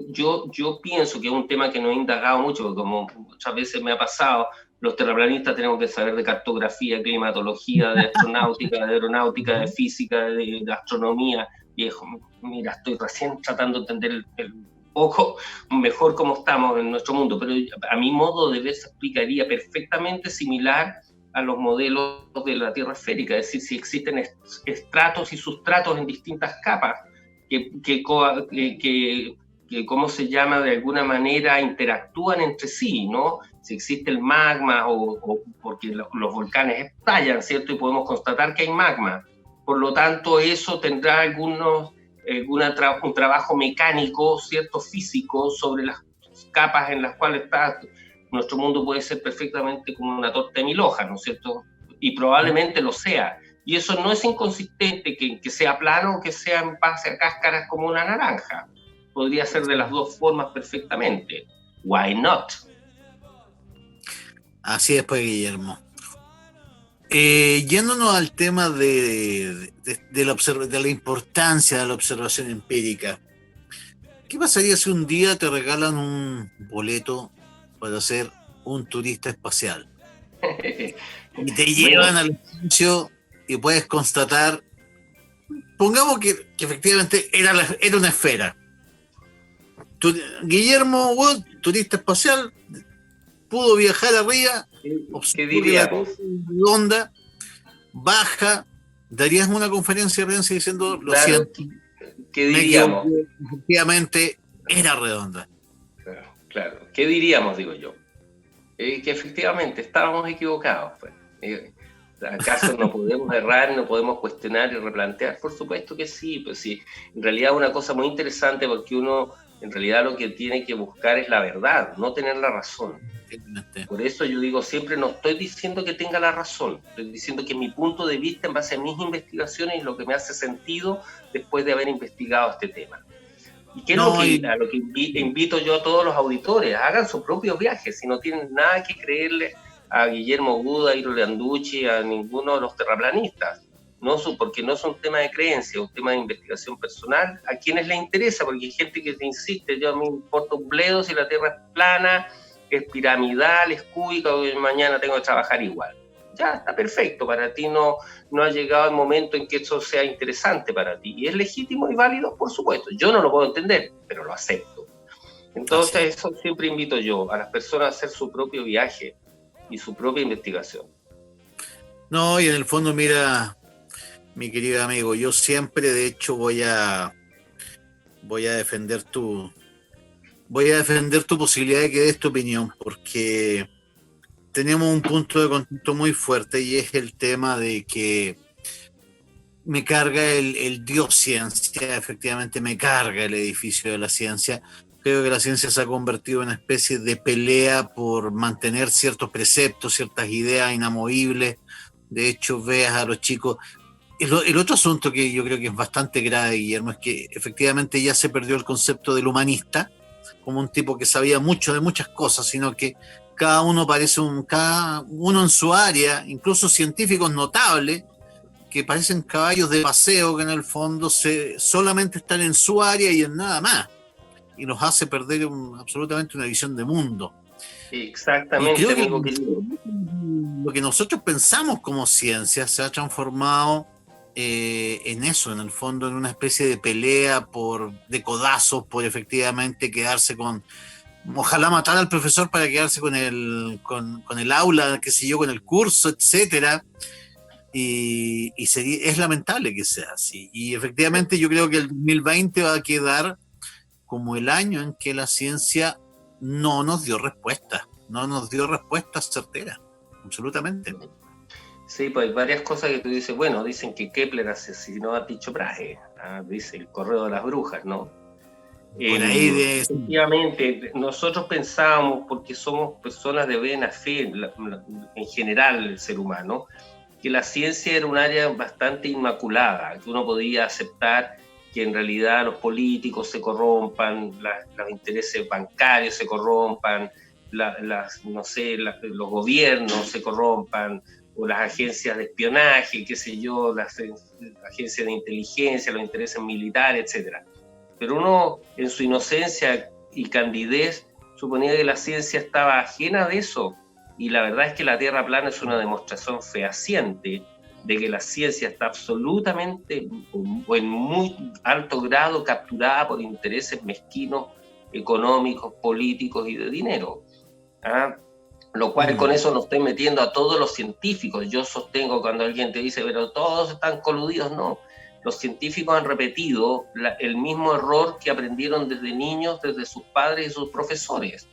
Yo pienso que es un tema que no he indagado mucho, porque como muchas veces me ha pasado, los terraplanistas tenemos que saber de cartografía, climatología, de astronáutica, de aeronáutica, de física, de astronomía. Viejo, mira, estoy recién tratando de entender el poco mejor cómo estamos en nuestro mundo, pero a mi modo de ver se explicaría perfectamente similar a los modelos de la Tierra esférica, es decir, si existen estratos y sustratos en distintas capas que ¿cómo se llama? De alguna manera interactúan entre sí, ¿no? Si existe el magma o porque los volcanes estallan, ¿cierto? Y podemos constatar que hay magma. Por lo tanto, eso tendrá un trabajo mecánico, ¿cierto? Físico sobre las capas en las cuales está. Nuestro mundo puede ser perfectamente como una torta de 1000 hojas, ¿no es cierto? Y probablemente lo sea. Y eso no es inconsistente que sea plano o que sea en base a cáscaras como una naranja. Podría ser de las dos formas perfectamente. Why not? Así es, pues, Guillermo. Yéndonos al tema de la importancia de la observación empírica, ¿qué pasaría si un día te regalan un boleto para ser un turista espacial? Y te llevan al espacio y puedes constatar, pongamos que efectivamente era una esfera. Guillermo Wood, turista espacial, pudo viajar arriba, ¿qué diríamos? Redonda, baja, darías una conferencia de prensa diciendo, lo siento, ¿qué diríamos? Efectivamente era redonda. Claro, ¿qué diríamos, digo yo? Que efectivamente estábamos equivocados. Pues. ¿Acaso no podemos errar, no podemos cuestionar y replantear? Por supuesto que sí, pues sí. En realidad es una cosa muy interesante porque uno, en realidad lo que tiene que buscar es la verdad, no tener la razón. Por eso yo digo, siempre no estoy diciendo que tenga la razón, estoy diciendo que mi punto de vista en base a mis investigaciones es lo que me hace sentido después de haber investigado este tema. ¿Y qué es a lo que invito yo a todos los auditores? Hagan sus propios viajes, si no tienen nada que creerle a Guillermo Wood, a Iro Leanducci, a ninguno de los terraplanistas, porque no es un tema de creencia, es un tema de investigación personal, a quienes les interesa, porque hay gente que te insiste, yo me importa un bledo si la Tierra es plana, es piramidal, es cúbica, o mañana tengo que trabajar igual. Ya está perfecto, para ti no ha llegado el momento en que eso sea interesante para ti, y es legítimo y válido, por supuesto, yo no lo puedo entender, pero lo acepto. Entonces eso siempre invito yo, a las personas a hacer su propio viaje y su propia investigación. No, y en el fondo, mira, mi querido amigo, yo siempre, de hecho, voy a defender tu posibilidad de que des tu opinión, porque tenemos un punto de contacto muy fuerte y es el tema de que me carga el Dios ciencia, efectivamente me carga el edificio de la ciencia. Creo que la ciencia se ha convertido en una especie de pelea por mantener ciertos preceptos, ciertas ideas inamovibles. De hecho, veas a los chicos. El otro asunto que yo creo que es bastante grave, Guillermo, es que efectivamente ya se perdió el concepto del humanista como un tipo que sabía mucho de muchas cosas, sino que cada uno en su área, incluso científicos notables, que parecen caballos de paseo que en el fondo solamente están en su área y en nada más. Y nos hace perder absolutamente una visión de mundo. Exactamente, y creo que lo que nosotros pensamos como ciencia se ha transformado en eso, en el fondo, en una especie de pelea de codazos, por efectivamente quedarse ojalá matar al profesor para quedarse con el aula, qué sé yo, con el curso, etcétera. Y es lamentable que sea así. Y efectivamente yo creo que el 2020 va a quedar como el año en que la ciencia no nos dio respuesta certera, absolutamente. Sí, pues hay varias cosas que tú dices, bueno, dicen que Kepler asesinó a Tycho Brahe, dice el correo de las brujas, ¿no? Por ahí efectivamente, nosotros pensábamos, porque somos personas de buena fe, en general el ser humano, que la ciencia era un área bastante inmaculada, que uno podía aceptar que en realidad los políticos se corrompan, los intereses bancarios se corrompan, los gobiernos se corrompan, o las agencias de espionaje, qué sé yo, las agencias de inteligencia, los intereses militares, etcétera. Pero uno, en su inocencia y candidez, suponía que la ciencia estaba ajena de eso, y la verdad es que la Tierra plana es una demostración fehaciente de que la ciencia está absolutamente o en muy alto grado capturada por intereses mezquinos, económicos, políticos y de dinero. Lo cual con eso no estoy metiendo a todos los científicos. Yo sostengo cuando alguien te dice, pero todos están coludidos, no. Los científicos han repetido el mismo error que aprendieron desde niños, desde sus padres y sus profesores.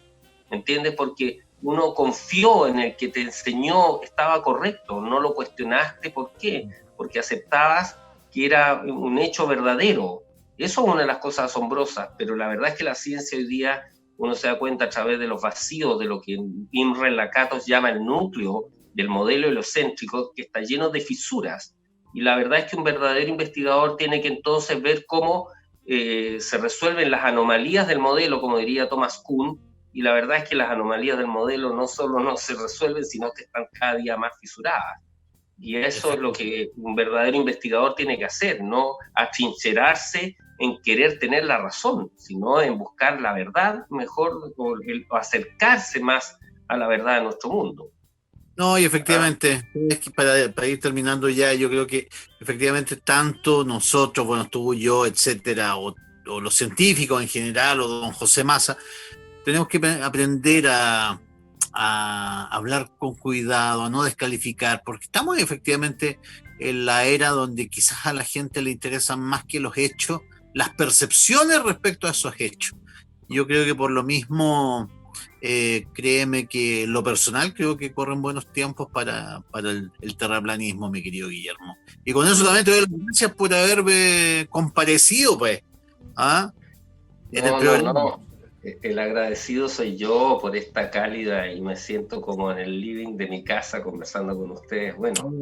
¿Entiendes? Porque uno confió en el que te enseñó estaba correcto, no lo cuestionaste. ¿Por qué? Porque aceptabas que era un hecho verdadero. Eso es una de las cosas asombrosas, pero la verdad es que la ciencia hoy día, uno se da cuenta a través de los vacíos de lo que Imre Lakatos llama el núcleo del modelo heliocéntrico, que está lleno de fisuras. Y la verdad es que un verdadero investigador tiene que entonces ver cómo se resuelven las anomalías del modelo, como diría Thomas Kuhn, y la verdad es que las anomalías del modelo no solo no se resuelven, sino que están cada día más fisuradas. Y eso es lo que un verdadero investigador tiene que hacer, no atrincherarse en querer tener la razón, sino en buscar la verdad mejor, o acercarse más a la verdad de nuestro mundo. No, y efectivamente, es que para ir terminando ya, yo creo que efectivamente tanto nosotros, bueno, tú, yo, etcétera, o los científicos en general, o don José Massa, tenemos que aprender a hablar con cuidado, a no descalificar, porque estamos efectivamente en la era donde quizás a la gente le interesan más que los hechos, las percepciones respecto a esos hechos. Yo creo que por lo mismo, créeme que lo personal creo que corren buenos tiempos para el terraplanismo, mi querido Guillermo. Y con eso también te doy las gracias por haberme comparecido, pues. En el programa. No. El agradecido soy yo por esta cálida, y me siento como en el living de mi casa conversando con ustedes. Bueno,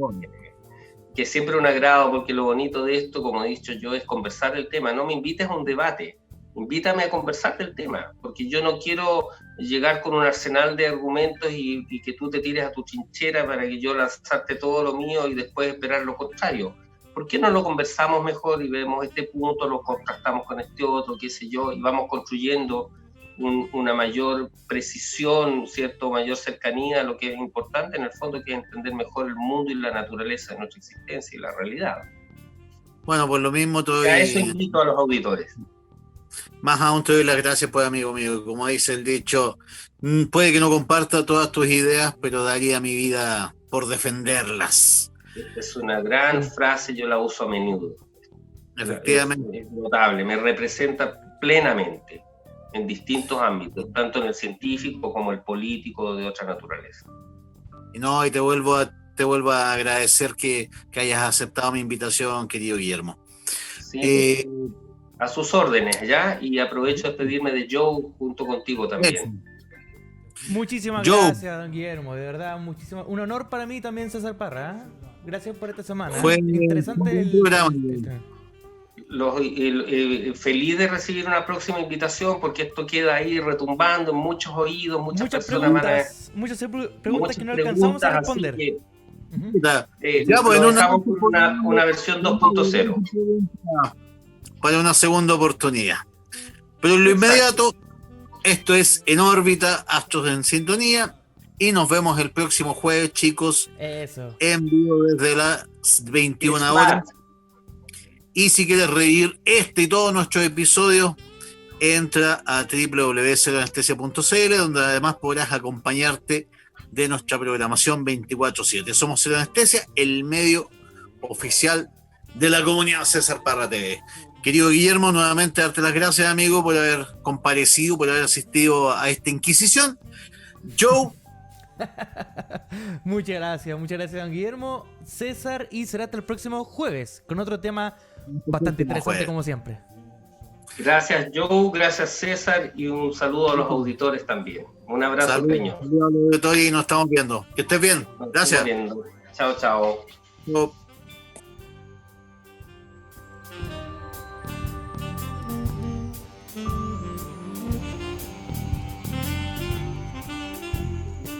que siempre un agrado, porque lo bonito de esto, como he dicho yo, es conversar el tema. No me invites a un debate, invítame a conversar del tema, porque yo no quiero llegar con un arsenal de argumentos y que tú te tires a tu trinchera para que yo lanzarte todo lo mío y después esperar lo contrario. ¿Por qué no lo conversamos mejor y vemos este punto, lo contrastamos con este otro, qué sé yo, y vamos construyendo una mayor precisión, ¿cierto? Mayor cercanía a lo que es importante en el fondo, que es entender mejor el mundo y la naturaleza de nuestra existencia y la realidad. Bueno, por lo mismo a eso invito a los auditores. Más aún te doy las gracias, pues, amigo mío. Como dice el dicho, puede que no comparta todas tus ideas, pero daría mi vida por defenderlas. Es una gran frase, yo la uso a menudo. Efectivamente. Es notable, me representa plenamente en distintos ámbitos, tanto en el científico como el político de otra naturaleza. No, y te vuelvo a agradecer que hayas aceptado mi invitación, querido Guillermo. Sí, a sus órdenes, ¿ya? Y aprovecho de despedirme de Joe junto contigo también. Muchísimas gracias, don Guillermo, de verdad, muchísimo. Un honor para mí también, César Parra. Gracias por esta semana. Fue interesante el programa. Feliz de recibir una próxima invitación, porque esto queda ahí retumbando en muchos oídos, muchas personas muchas preguntas que no alcanzamos a responder. Ya, pues, dejamos una versión 2.0 para una segunda oportunidad. Pero en lo inmediato, esto es En órbita, Astros en Sintonía, y nos vemos el próximo jueves, chicos. Eso. En vivo desde las 21 horas. Y si quieres reír este y todos nuestros episodios, entra a www.ceroanestesia.cl, donde además podrás acompañarte de nuestra programación 24/7. Somos Cero Anestesia, el medio oficial de la comunidad César Parra TV. Querido Guillermo, nuevamente darte las gracias, amigo, por haber comparecido, por haber asistido a esta Inquisición. Joe. Muchas gracias, don Guillermo, César, y será hasta el próximo jueves con otro tema bastante interesante como siempre. Gracias, Joe, gracias, César, y un saludo a los auditores también. Un abrazo, pequeño. Saludos a los auditores y nos estamos viendo. Que estés bien. Gracias. Chao, chao. Chao.